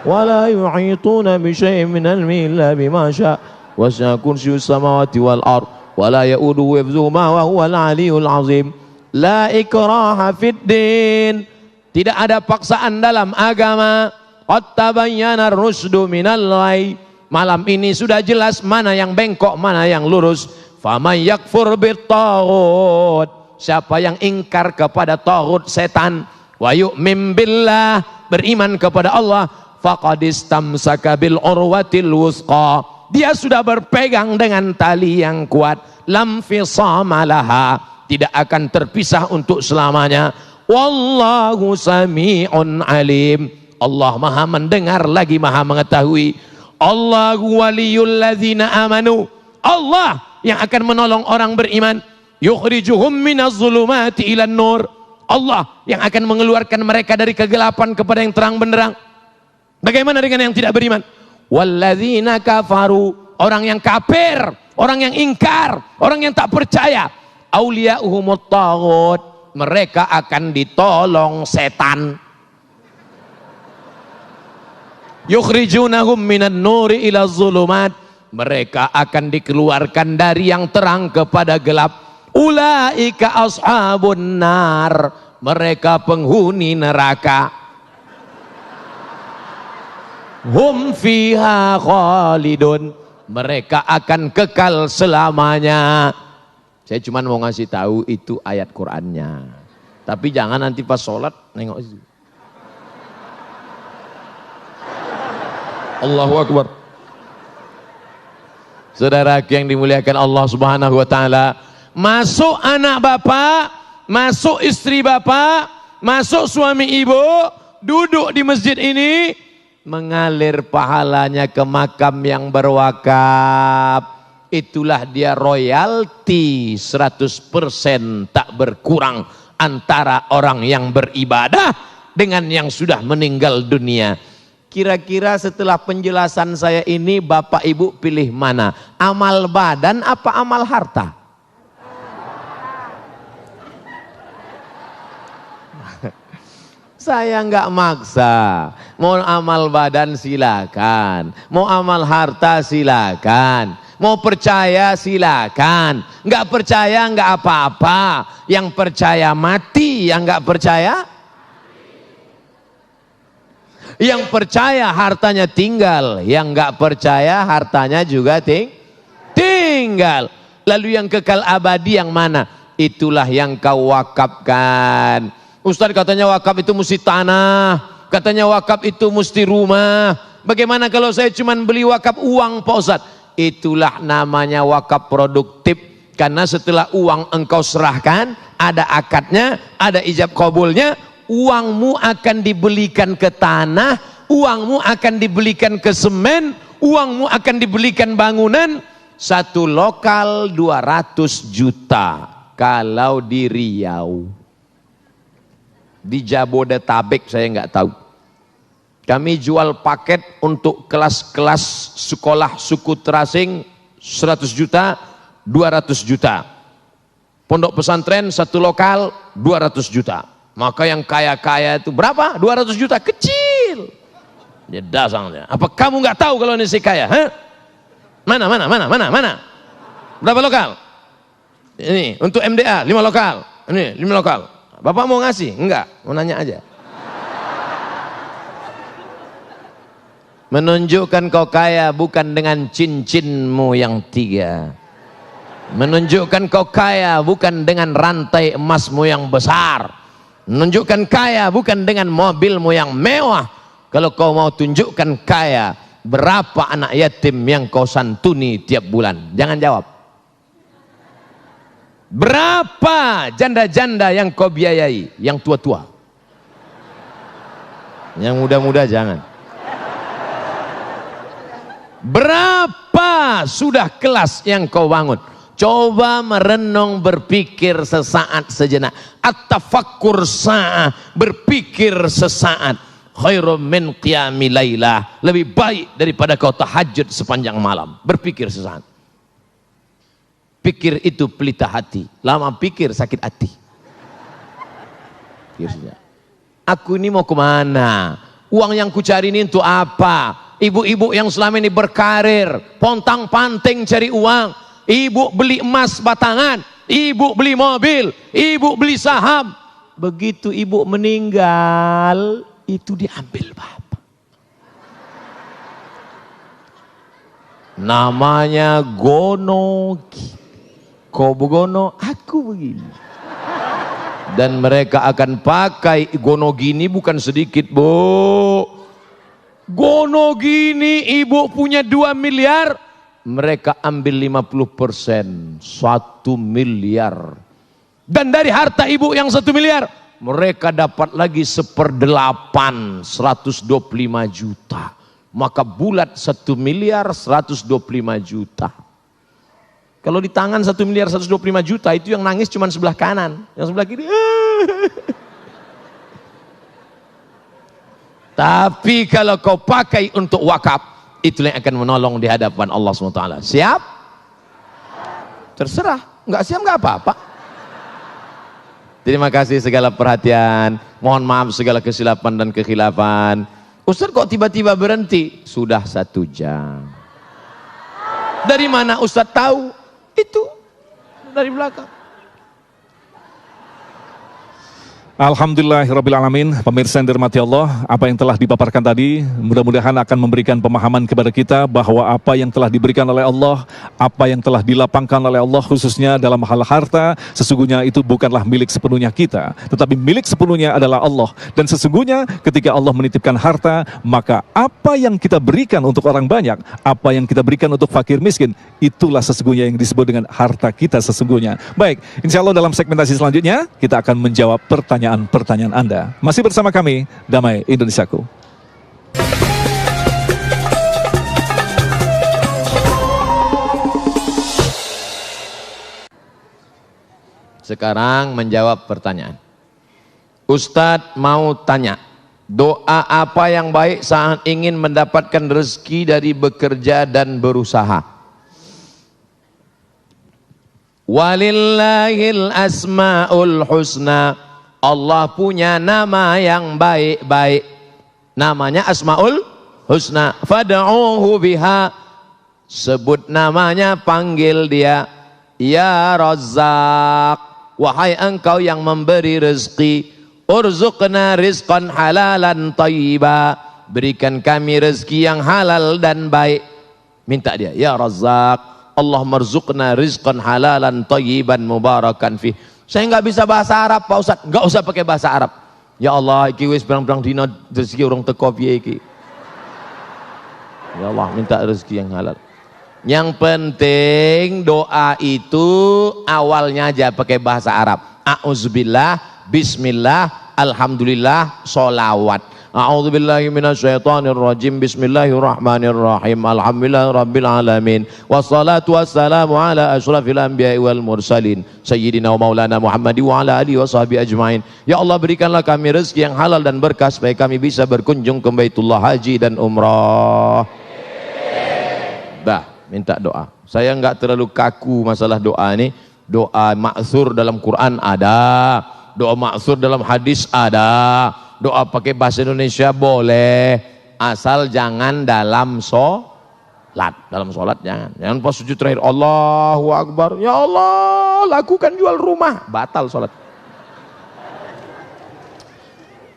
Wala yuhituna bi syai'in min ilmihi illa bima syaa. Wasi'a kursiyyuhu samawati wal ard wa la ya'uduhu hifdhuhuma wa huwal aliyyul azim. La ikraha fid din. Tidak ada paksaan dalam agama. Qad tabayyana ar-rusdu minal ghayy. Malam ini sudah jelas mana yang bengkok, mana yang lurus. Faman yakfur bit-taghut. Siapa yang ingkar kepada taghut setan, wa yu'min billah, beriman kepada Allah, faqad istamsaka bil urwatil wusqa. Dia sudah berpegang dengan tali yang kuat, lam fisama laha, tidak akan terpisah untuk selamanya. Wallahu sami'un alim. Allah Maha mendengar lagi Maha mengetahui. Allahu waliyul ladzina amanu. Allah yang akan menolong orang beriman. Yukhrijuhum minaz zulumati ilan nur. Allah yang akan mengeluarkan mereka dari kegelapan kepada yang terang benderang. Bagaimana dengan yang tidak beriman? Walladzina kafaru, orang yang kafir, orang yang ingkar, orang yang tak percaya. Auliya'uhumut taghut, mereka akan ditolong setan. yukhrijunahum minan nuri ila zulumat, mereka akan dikeluarkan dari yang terang kepada gelap. Ulaika ashabun nar, mereka penghuni neraka. Hum fiha khalidun, mereka akan kekal selamanya. Saya cuma mau ngasih tahu itu ayat Qur'annya. Tapi jangan nanti pas sholat nengok itu. Allahu Akbar. Saudara yang dimuliakan Allah Subhanahu wa taala, masuk anak bapak, masuk istri bapak, masuk suami ibu, duduk di masjid ini, mengalir pahalanya ke makam yang berwakaf. Itulah dia royalti 100% tak berkurang antara orang yang beribadah dengan yang sudah meninggal dunia. Kira-kira setelah penjelasan saya ini bapak ibu pilih mana? Amal badan apa amal harta? Saya nggak maksa. Mau amal badan silakan, mau amal harta silakan, mau percaya silakan, nggak percaya nggak apa-apa. Yang percaya mati, yang nggak percaya, yang percaya hartanya tinggal, yang nggak percaya hartanya juga tinggal. Lalu yang kekal abadi yang mana? Itulah yang kau wakafkan. Ustaz katanya wakaf itu mesti tanah, katanya wakaf itu mesti rumah. Bagaimana kalau saya cuma beli wakaf uang Pak Ustaz? Itulah namanya wakaf produktif. Karena setelah uang engkau serahkan, ada akadnya, ada ijab kabulnya, uangmu akan dibelikan ke tanah, uangmu akan dibelikan ke semen, uangmu akan dibelikan bangunan. Satu lokal 200 juta kalau di Riau. Di Jabodetabek saya nggak tahu. Kami jual paket untuk kelas-kelas sekolah suku terasing 100 juta, 200 juta. Pondok pesantren satu lokal 200 juta. Maka yang kaya-kaya itu berapa? 200 juta, kecil. Ya dasarnya. Apa kamu nggak tahu kalau ini si kaya? Hah? Mana? Berapa lokal? Ini untuk MDA 5 lokal. Ini 5 lokal. Bapak mau ngasih? Enggak, mau nanya aja. Menunjukkan kau kaya bukan dengan cincinmu yang 3. Menunjukkan kau kaya bukan dengan rantai emasmu yang besar. Menunjukkan kaya bukan dengan mobilmu yang mewah. Kalau kau mau tunjukkan kaya, berapa anak yatim yang kau santuni tiap bulan? Jangan jawab. Berapa janda-janda yang kau biayai? Yang tua-tua. Yang muda-muda jangan. Berapa sudah kelas yang kau bangun? Coba merenung, berpikir sesaat sejenak. At-tafakkur sa'ah, berpikir sesaat. Khairum min qiyami lailah, lebih baik daripada kau tahajud sepanjang malam. Berpikir sesaat. Pikir itu pelita hati, lama pikir sakit hati. Aku ini mau kemana? Uang yang kucari ini untuk apa? Ibu-ibu yang selama ini berkarir, pontang-panting cari uang. Ibu beli emas batangan, ibu beli mobil, ibu beli saham. Begitu ibu meninggal, itu diambil bapak. Namanya gonogi. Kau begono, aku begini. Dan mereka akan pakai gono gini bukan sedikit, Bu. Gono gini ibu punya 2 miliar, mereka ambil 50%, 1 miliar. Dan dari harta ibu yang 1 miliar, mereka dapat lagi 1/8, 125 juta. Maka bulat 1 miliar 125 juta. Kalau di tangan 1 miliar 125 juta, itu yang nangis cuma sebelah kanan, yang sebelah kiri. Tapi kalau kau pakai untuk wakaf, itulah yang akan menolong di hadapan Allah SWT. Siap? Terserah, nggak siap nggak apa-apa. Terima kasih segala perhatian. Mohon maaf segala kesilapan dan kekhilafan. Ustaz kok tiba-tiba berhenti? Sudah 1 jam. Dari mana Ustaz tahu? Itu dari belakang. Alhamdulillahirrabbilalamin. Pemirsa yang dirahmati Allah, apa yang telah dipaparkan tadi mudah-mudahan akan memberikan pemahaman kepada kita bahwa apa yang telah diberikan oleh Allah, apa yang telah dilapangkan oleh Allah khususnya dalam hal harta, sesungguhnya itu bukanlah milik sepenuhnya kita, tetapi milik sepenuhnya adalah Allah. Dan sesungguhnya ketika Allah menitipkan harta, maka apa yang kita berikan untuk orang banyak, apa yang kita berikan untuk fakir miskin, itulah sesungguhnya yang disebut dengan harta kita sesungguhnya. Baik, insya Allah dalam segmentasi selanjutnya kita akan menjawab pertanyaan Anda. Masih bersama kami, Damai Indonesiaku. Sekarang menjawab pertanyaan. Ustadz mau tanya, doa apa yang baik saat ingin mendapatkan rezeki dari bekerja dan berusaha? Walillahil asmaul husna. Allah punya nama yang baik-baik. Namanya Asmaul Husna. Fad'uhu biha. Sebut namanya, panggil dia. Ya Razzaq. Wahai engkau yang memberi rezeki. Urzuqna rizqan halalan tayyiba. Berikan kami rezeki yang halal dan baik. Minta dia. Ya Razzaq. Allah marzuqna rizqan halalan tayyiban mubarakan fih. Saya nggak bisa bahasa Arab Pak Ustaz, nggak usah pakai bahasa Arab. Ya Allah, iki wis berang-berang dina rezeki orang teko piye iki. Ya Allah, minta rezeki yang halal. Yang penting doa itu awalnya aja pakai bahasa Arab. A'udzubillah, bismillah, alhamdulillah, sholawat. A'udzubillahi minasyaitonirrajim. Bismillahirrahmanirrahim. Alhamdulillahirabbil alamin. Wassalatu wassalamu ala asyrafil anbiya'i wal mursalin sayyidina wa maulana Muhammadi wa ala alihi washabihi ajmain. Ya Allah, berikanlah kami rezeki yang halal dan berkah supaya kami bisa berkunjung ke Baitullah Haji dan Umrah. Dah, minta doa. Saya enggak terlalu kaku masalah doa ini. Doa ma'tsur dalam Quran ada, doa ma'tsur dalam hadis ada. Doa pakai bahasa Indonesia boleh, asal jangan dalam sholat. Dalam sholat jangan. Jangan pas sujud terakhir Allahu Akbar, ya Allah lakukan jual rumah, batal sholat.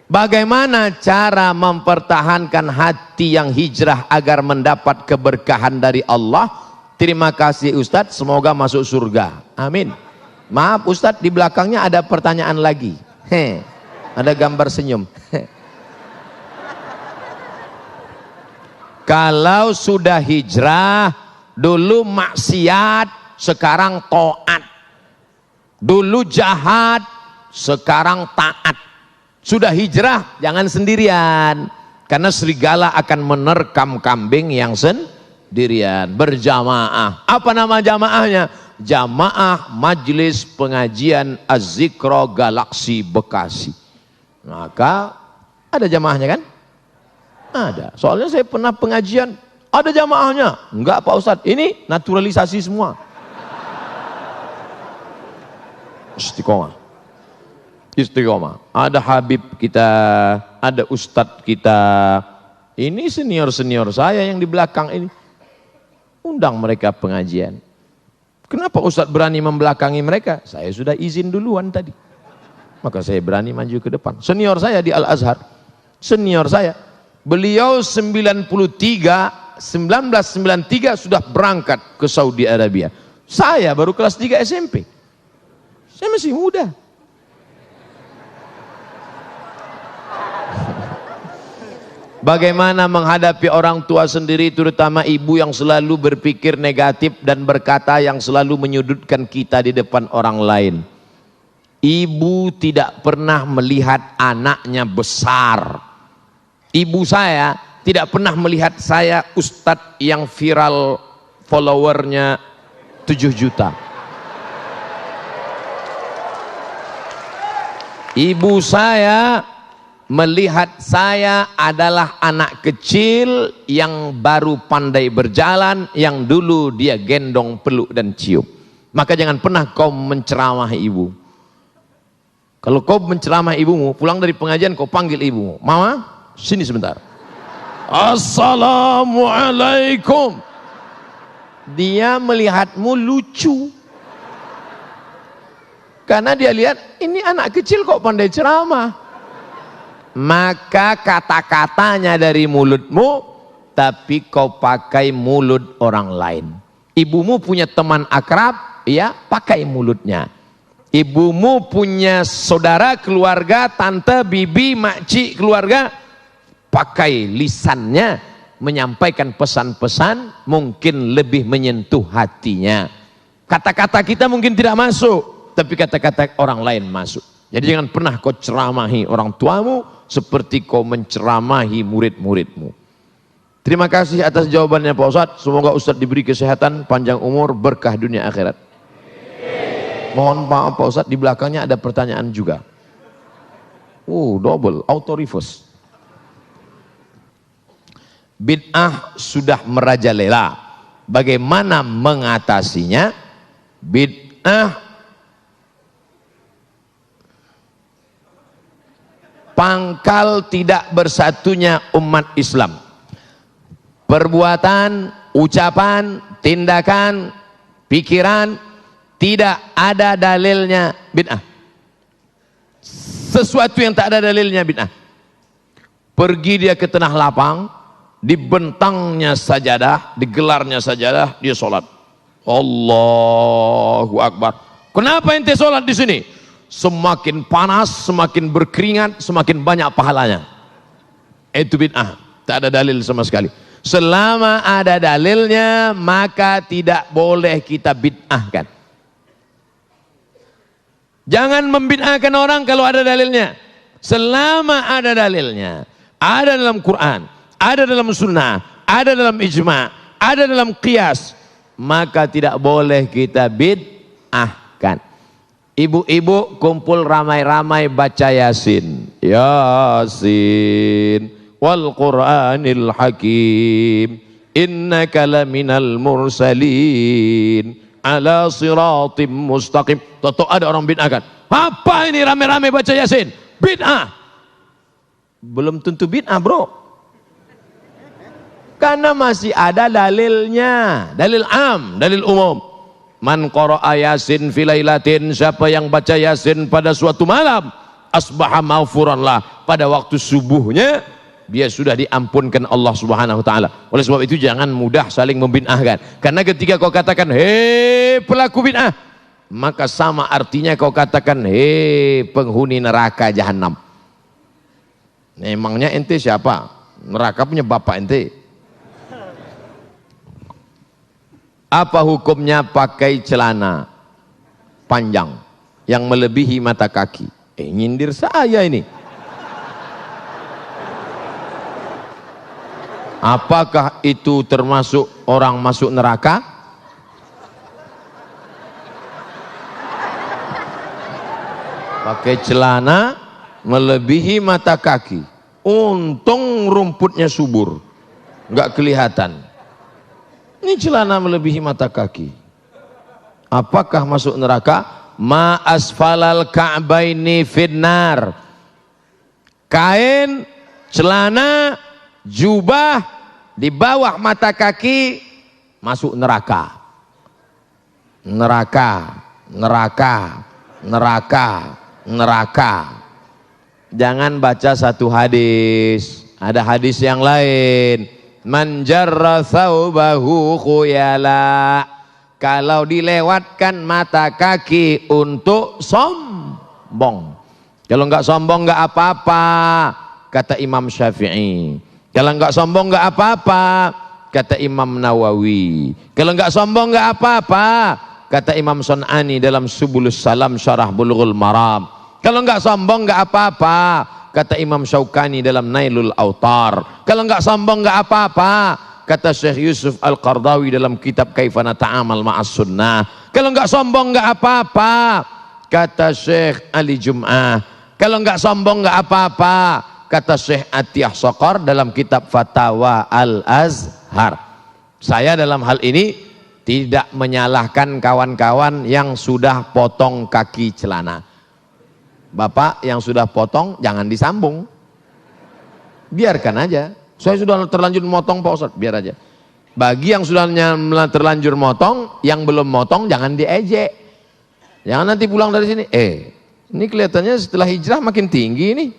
Bagaimana cara mempertahankan hati yang hijrah agar mendapat keberkahan dari Allah? Terima kasih Ustadz, semoga masuk surga. Amin. Maaf Ustadz, di belakangnya ada pertanyaan lagi. Ada gambar senyum. Kalau sudah hijrah, dulu maksiat, sekarang taat. Dulu jahat, sekarang taat. Sudah hijrah, jangan sendirian. Karena serigala akan menerkam kambing yang sendirian. Berjamaah. Apa nama jamaahnya? Jamaah Majelis Pengajian Az-Zikra Galaksi Bekasi. Maka ada jamaahnya kan? Ada. Soalnya saya pernah pengajian, ada jamaahnya. Enggak Pak Ustadz, ini naturalisasi semua. Istiqomah. Istiqomah. Ada Habib kita, ada Ustadz kita. Ini senior-senior saya yang di belakang ini. Undang mereka pengajian. Kenapa Ustadz berani membelakangi mereka? Saya sudah izin duluan tadi. Maka saya berani maju ke depan. Senior saya di Al-Azhar, senior saya, beliau 1993 sudah berangkat ke Saudi Arabia. Saya baru kelas 3 SMP. Saya masih muda. Bagaimana menghadapi orang tua sendiri, terutama ibu yang selalu berpikir negatif dan berkata yang selalu menyudutkan kita di depan orang lain. Ibu tidak pernah melihat anaknya besar. Ibu saya tidak pernah melihat saya ustadz yang viral followernya 7 juta. Ibu saya melihat saya adalah anak kecil yang baru pandai berjalan, yang dulu dia gendong, peluk dan cium. Maka jangan pernah kau menceramah ibu. Kalau kau menceramah ibumu, pulang dari pengajian kau panggil ibumu, Mama, sini sebentar. Assalamualaikum. Dia melihatmu lucu. Karena dia lihat, ini anak kecil kok pandai ceramah. Maka kata-katanya dari mulutmu, tapi kau pakai mulut orang lain. Ibumu punya teman akrab, ya pakai mulutnya. Ibumu punya saudara, keluarga, tante, bibi, makcik, keluarga, pakai lisannya menyampaikan pesan-pesan mungkin lebih menyentuh hatinya. Kata-kata kita mungkin tidak masuk, tapi kata-kata orang lain masuk. Jadi jangan pernah kau ceramahi orang tuamu seperti kau menceramahi murid-muridmu. Terima kasih atas jawabannya Pak Ustadz. Semoga Ustadz diberi kesehatan, panjang umur, berkah dunia akhirat. Mohon maaf Pak Ustadz, di belakangnya ada pertanyaan juga. Double, auto reverse. Bid'ah sudah merajalela. Bagaimana mengatasinya? Bid'ah pangkal tidak bersatunya umat Islam. Perbuatan, ucapan, tindakan, pikiran tidak ada dalilnya bid'ah. Sesuatu yang tak ada dalilnya bid'ah. Pergi dia ke tanah lapang, dibentangnya sajadah, digelarnya sajadah, dia sholat. Allahu Akbar. Kenapa ente sholat di sini? Semakin panas, semakin berkeringat, semakin banyak pahalanya. Itu bid'ah. Tak ada dalil sama sekali. Selama ada dalilnya, maka tidak boleh kita bid'ahkan. Jangan membid'ahkan orang kalau ada dalilnya. Selama ada dalilnya, ada dalam Quran, ada dalam sunnah, ada dalam ijma', ada dalam qiyas, maka tidak boleh kita bid'ahkan. Ibu-ibu kumpul ramai-ramai baca Yasin. Yasin wal Qur'anil Hakim. Innaka laminal mursalin ala siratim mustaqim. Toto ada orang bid'ahkan. Apa ini ramai-ramai baca Yasin? Bid'ah. Belum tentu bid'ah, bro. Karena masih ada dalilnya. Dalil am, dalil umum. Man qara'a Yasin fi lailatin, siapa yang baca Yasin pada suatu malam, asbaha maghfuran lah, pada waktu subuhnya dia sudah diampunkan Allah Subhanahu wa taala. Oleh sebab itu jangan mudah saling membid'ahkan. Karena ketika kau katakan hei pelaku bid'ah, maka sama artinya kau katakan hei penghuni neraka jahanam. Emangnya ente siapa? Neraka punya bapak ente. Apa hukumnya pakai celana panjang yang melebihi mata kaki? Nyindir saya ini. Apakah itu termasuk orang masuk neraka? Pakai celana melebihi mata kaki. Untung rumputnya subur, nggak kelihatan. Ini celana melebihi mata kaki. Apakah masuk neraka? Ma asfalal ka'baini finnar. Kain, celana, jubah di bawah mata kaki masuk neraka. Neraka, neraka, neraka, neraka. Jangan baca satu hadis. Ada hadis yang lain. Man jarra thawbahu khuyala. Kalau dilewatkan mata kaki untuk sombong. Kalau enggak sombong enggak apa-apa, kata Imam Syafi'i. Kalau enggak sombong enggak apa-apa, kata Imam Nawawi. Kalau enggak sombong enggak apa-apa, kata Imam Sun'ani dalam Subulus Salam Syarah Bulughul Maram. Kalau enggak sombong enggak apa-apa, kata Imam Syaukani dalam Nailul Autar. Kalau enggak sombong enggak apa-apa, kata Syekh Yusuf Al-Qardawi dalam kitab Kaifana Ta'amal Ma'as Sunnah. Kalau enggak sombong enggak apa-apa, kata Syekh Ali Jum'ah. Kalau enggak sombong enggak apa-apa, kata Syekh Atiyah Sokor dalam kitab Fatawa Al-Azhar. Saya dalam hal ini tidak menyalahkan kawan-kawan yang sudah potong kaki celana. Bapak yang sudah potong jangan disambung, biarkan aja. Saya sudah terlanjur motong Pak Ustadz, biar aja. Bagi yang sudah terlanjur motong, yang belum motong jangan diejek. Jangan nanti pulang dari sini, ini kelihatannya setelah hijrah makin tinggi nih.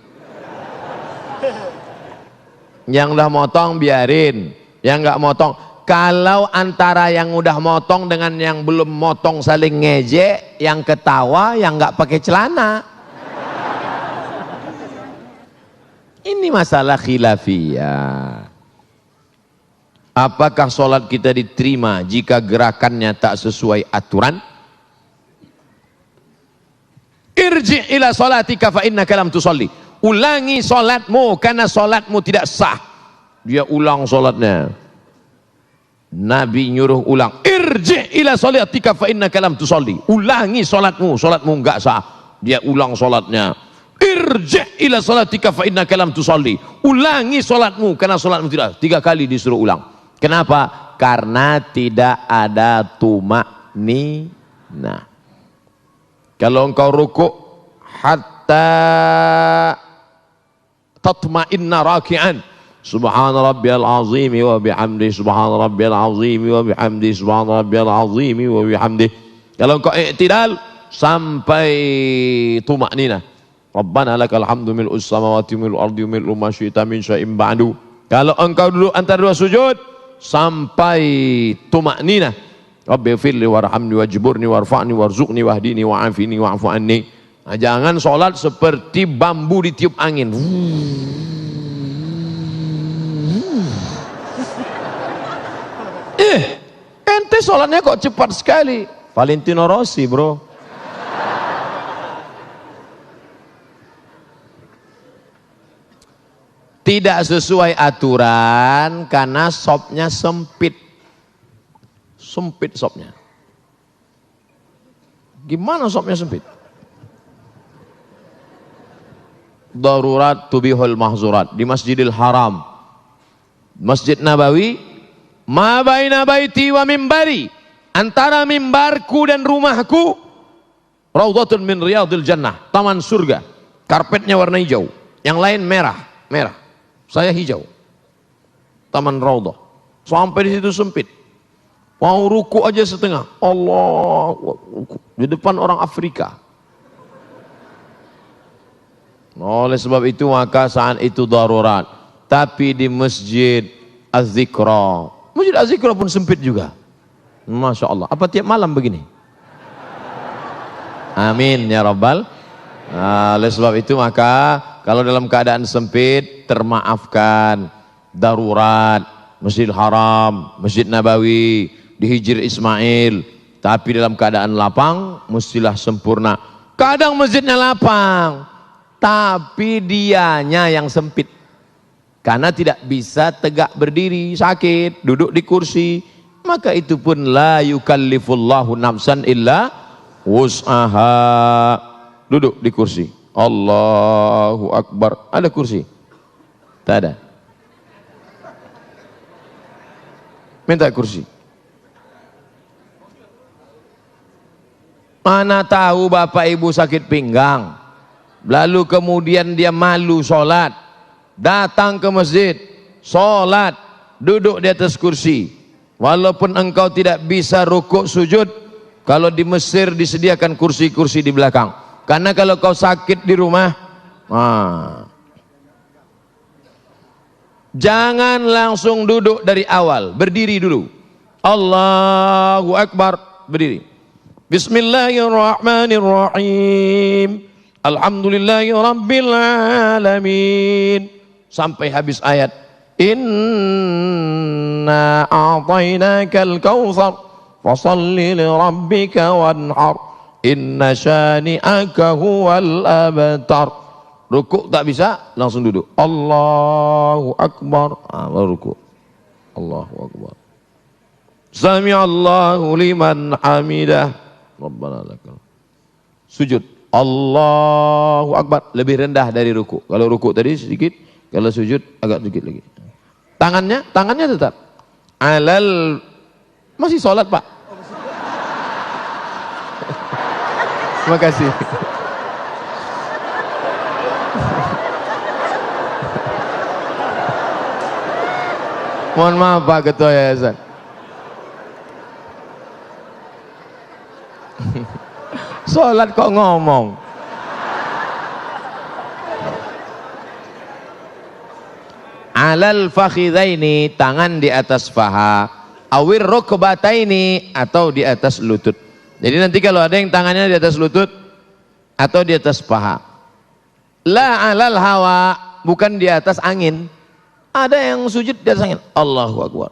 Yang udah motong biarin, yang nggak motong. Kalau antara yang udah motong dengan yang belum motong saling ngejek, yang ketawa yang nggak pakai celana. Ini masalah khilafiyah. Apakah sholat kita diterima jika gerakannya tak sesuai aturan? Irji' ila sholatika fa innaka lam tusalli. Ulangi sholatmu karena sholatmu tidak sah. Dia ulang sholatnya. Nabi nyuruh ulang. Irji' ila sholatika fa innaka lam tusalli. Ulangi sholatmu, sholatmu enggak sah. Dia ulang sholatnya. Irji' ila sholatika fa innaka lam tusalli. Ulangi sholatmu karena sholatmu tidak. 3 kali disuruh ulang. Kenapa? Karena tidak ada tumakninah. Kalau engkau rukuk hatta tatma'inna raki'an, subhana rabbiyal azim wa bihamdi, subhana rabbiyal azim wa bihamdi, subhana rabbiyal azim wa bihamdi. Kalau engkau i'tidal sampai tumakninah, rabbana lakal hamdu mil'us samawati mil'ul ardi mil'u ma syi'ta min syai'in ba'du. Kalau engkau duduk antara 2 sujud sampai tumakninah, rabbi firli warhamni wajburni warfa'ni warzuqni wahdini wa'afini wa'fu anni. Nah, jangan sholat seperti bambu ditiup angin. Ente sholatnya kok cepat sekali. Valentino Rossi bro. Tidak sesuai aturan karena sopnya sempit. Sempit sopnya. Gimana sopnya sempit? Darurat tubihul mahzurat. Di Masjidil Haram, Masjid Nabawi, ma baina baiti wa mimbari, antara mimbarku dan rumahku, raudhatun min riyadil jannah, taman surga. Karpetnya warna hijau, yang lain merah, saya hijau. Taman raudhah. Sampai di situ sempit. Mau ruku aja setengah. Allah, di depan orang Afrika. Oleh sebab itu maka saat itu darurat. Tapi di Masjid Az-Zikra, Masjid Az-Zikra pun sempit juga. Masya Allah. Apa tiap malam begini? Amin ya Rabbal. Oleh sebab itu maka kalau dalam keadaan sempit termaafkan. Darurat, Masjidil Haram, Masjid Nabawi, di Hijr Ismail. Tapi dalam keadaan lapang mestilah sempurna. Kadang masjidnya lapang, tapi dianya yang sempit. Karena tidak bisa tegak berdiri, sakit, duduk di kursi. Maka itu pun la yukallifullahu nafsan illa wus'aha. Duduk di kursi. Allahu Akbar. Ada kursi? Tak ada. Minta kursi. Mana tahu bapak ibu sakit pinggang, lalu kemudian dia malu sholat, datang ke masjid, sholat, duduk di atas kursi. Walaupun engkau tidak bisa rukuk sujud, kalau di Mesir disediakan kursi-kursi di belakang. Karena kalau kau sakit di rumah, jangan langsung duduk dari awal, berdiri dulu. Allahu Akbar, berdiri. Bismillahirrahmanirrahim. Alhamdulillahi rabbil alamin. Sampai habis ayat. Inna a'tainakal kautsar fasalli li rabbika wanhar. Inna syani'aka huwal abtar. Rukuk tak bisa, langsung duduk. Allahu Akbar. Baru rukuk. Allahu Akbar. Sami'allahu liman hamidah. Rabbana lakal. Sujud. Allahu Akbar. Lebih rendah dari ruku. Kalau ruku tadi sedikit, kalau sujud agak sedikit lagi. Tangannya tetap. Alal. Masih sholat Pak. Terima kasih. Mohon maaf Pak Ketua Yayasan. Sholat kok ngomong. Alal fakhidaini, tangan di atas paha. Awir rukbataini, atau di atas lutut. Jadi nanti kalau ada yang tangannya di atas lutut atau di atas paha. La alal hawa, bukan di atas angin. Ada yang sujud di atas angin. Allahu Akbar.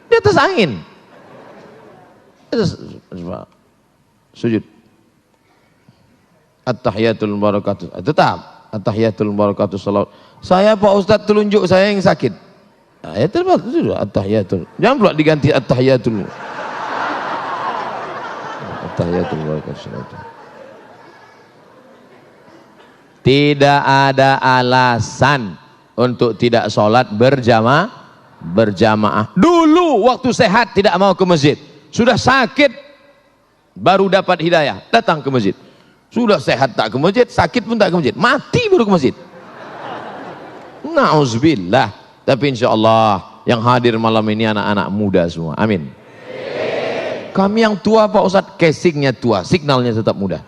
Di atas angin. Di atas, sujud. At-tahiyatul barakatuh. Tetap. At-tahiyatul barakatuh salawat. Saya Pak Ustadz telunjuk saya yang sakit. Nah, ya terus at-tahiyatul. Jangan pula diganti at-tahiyatul. At-tahiyatul barakatuh salawat. Tidak ada alasan untuk tidak sholat berjamaah. Dulu waktu sehat tidak mau ke masjid. Sudah sakit baru dapat hidayah, datang ke masjid. Sudah sehat tak ke masjid, sakit pun tak ke masjid. Mati baru ke masjid. Na'udzubillah. Tapi insya Allah yang hadir malam ini anak-anak muda semua. Amin. Kami yang tua Pak Ustadz, casingnya tua, signalnya tetap muda.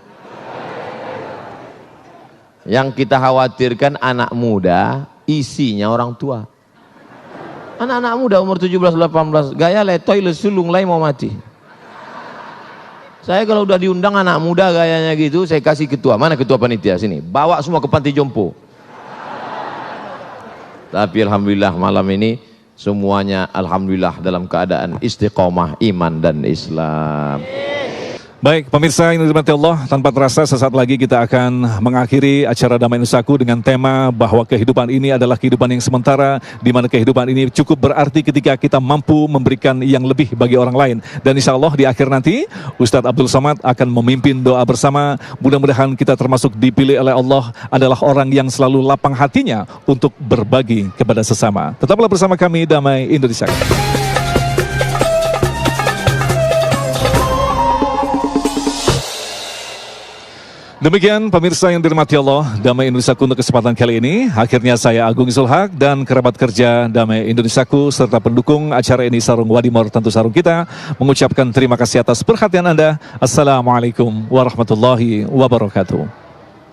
Yang kita khawatirkan anak muda, isinya orang tua. Anak-anak muda umur 17-18, gaya letoy lesulung lai mau mati. Saya kalau udah diundang anak muda gayanya gitu, saya kasih ketua. Mana ketua panitia? Sini, bawa semua ke panti jompo. Tapi alhamdulillah malam ini semuanya alhamdulillah dalam keadaan istiqomah iman dan Islam. Baik, pemirsa yang dirahmati Allah, tanpa terasa sesaat lagi kita akan mengakhiri acara Damai Nusaku dengan tema bahwa kehidupan ini adalah kehidupan yang sementara, di mana kehidupan ini cukup berarti ketika kita mampu memberikan yang lebih bagi orang lain. Dan insya Allah di akhir nanti, Ustadz Abdul Somad akan memimpin doa bersama. Mudah-mudahan kita termasuk dipilih oleh Allah adalah orang yang selalu lapang hatinya untuk berbagi kepada sesama. Tetaplah bersama kami, Damai Indonesia. Demikian pemirsa yang dirahmati Allah, Damai Indonesiaku untuk kesempatan kali ini. Akhirnya saya Agung Zulhaq dan kerabat kerja Damai Indonesiaku serta pendukung acara ini Sarung Wadimor tentu sarung kita mengucapkan terima kasih atas perhatian Anda. Assalamualaikum warahmatullahi wabarakatuh.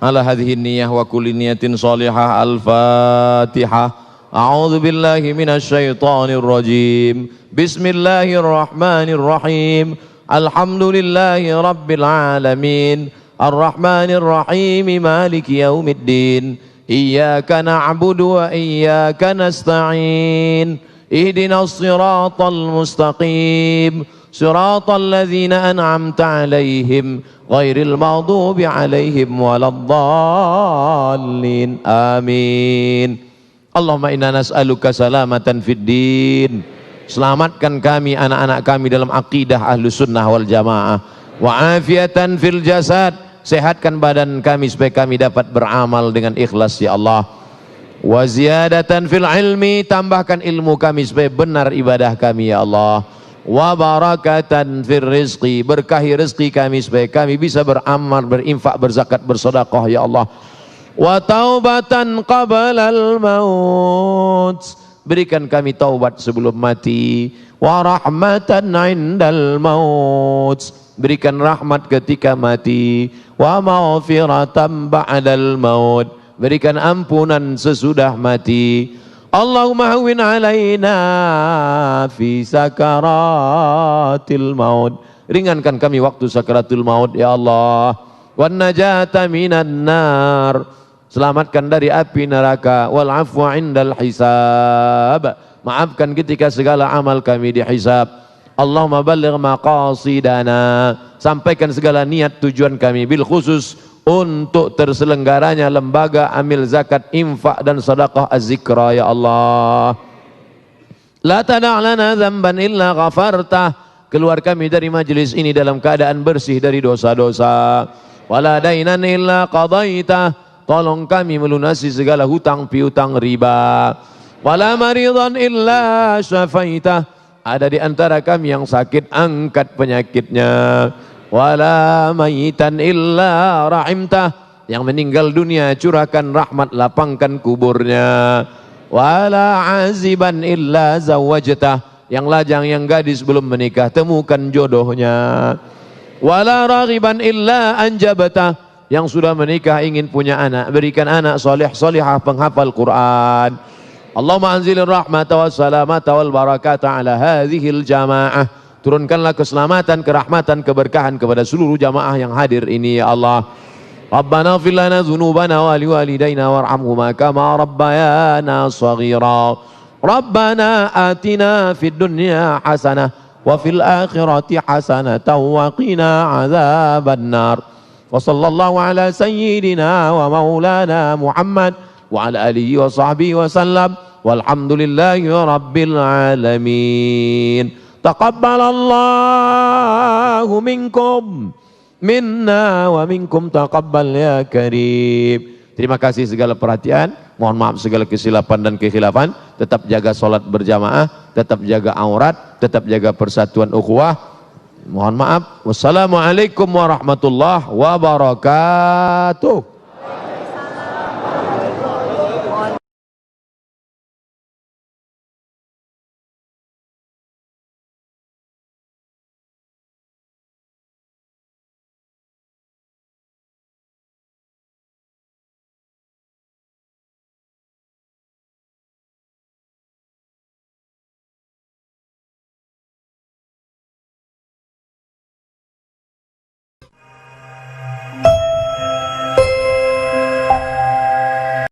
Ala hadhihi niyyah wa kulli niyatin salihah. Al-Fatihah. A'udzu billahi minasyaitonir rajim. Bismillahirrahmanirrahim. Alhamdulillahi rabbil alamin. Ar-Rahmanir Rahim, Maliki Yaumiddin. Iyyaka na'budu wa iyyaka nasta'in. Ihdinas siratal mustaqim. Siratal ladzina an'amta 'alaihim ghairil maghdubi 'alaihim waladdallin. Amin. Allahumma inna nas'aluka salamatan fid din. Selamatkan kami, anak-anak kami dalam akidah Ahlus Sunnah wal Jamaah. Wa afiatan fil jasad, sehatkan badan kami supaya kami dapat beramal dengan ikhlas ya Allah. Wa ziyadatan fil ilmi, tambahkan ilmu kami supaya benar ibadah kami ya Allah. Wa barakatan fil rizqi, berkahi rezeki kami supaya kami bisa beramal, berinfak, berzakat, bersedekah ya Allah. Wa taubatan qabalal maut, berikan kami taubat sebelum mati. Wa rahmatan indal maut, berikan rahmat ketika mati. Wa maghfiratan ba'dal maut, berikan ampunan sesudah mati. Allahumma hawwin alaina fi sakaratil maut, ringankan kami waktu sakaratul maut ya Allah. Wan najata minan nar, selamatkan dari api neraka. Wal afwa indal hisab, maafkan ketika segala amal kami dihisab. Allahumma balligh maqasidana, sampaikan segala niat tujuan kami, bil khusus untuk terselenggaranya lembaga amil zakat, infak dan sedekah az-zikra ya Allah. La tada' lana dzamban illa ghafartah, keluar kami dari majlis ini dalam keadaan bersih dari dosa-dosa. Wala dainan illa qadaitah, tolong kami melunasi segala hutang piutang riba. Wala maridan illa syafaitah, ada di antara kami yang sakit, angkat penyakitnya. Wala mayitan illa rahimtah, yang meninggal dunia curahkan rahmat, lapangkan kuburnya. wala aziban illa zawajtah, yang lajang yang gadis belum menikah temukan jodohnya. Wala raghiban illa anjabtah, yang sudah menikah ingin punya anak berikan anak soleh solehah penghafal Quran. Allahumma anzilir rahmata was salamata wal barakata ala hadhil jamaah, turunkanlah keselamatan, kerahmatan, keberkahan kepada seluruh jamaah yang hadir ini ya Allah. Rabbana ighfir lana dzunubana wa liwalidayna warhamhuma kama rabbayana shaghira. Rabbana atina fid dunya hasanah wa fil akhirati hasanatan wa qina adzabannar. Wa sallallahu ala sayyidina wa maulana Muhammad wa ala alihi wa sahbihi wa sallam walhamdulillahi rabbil alamin. Taqabbalallahu minkum minna wa minkum taqabbal ya karim. Terima kasih segala perhatian, mohon maaf segala kesilapan dan kekhilafan. Tetap jaga solat berjamaah, tetap jaga aurat, tetap jaga persatuan ukhuwah. Mohon maaf. Wassalamualaikum warahmatullahi wabarakatuh.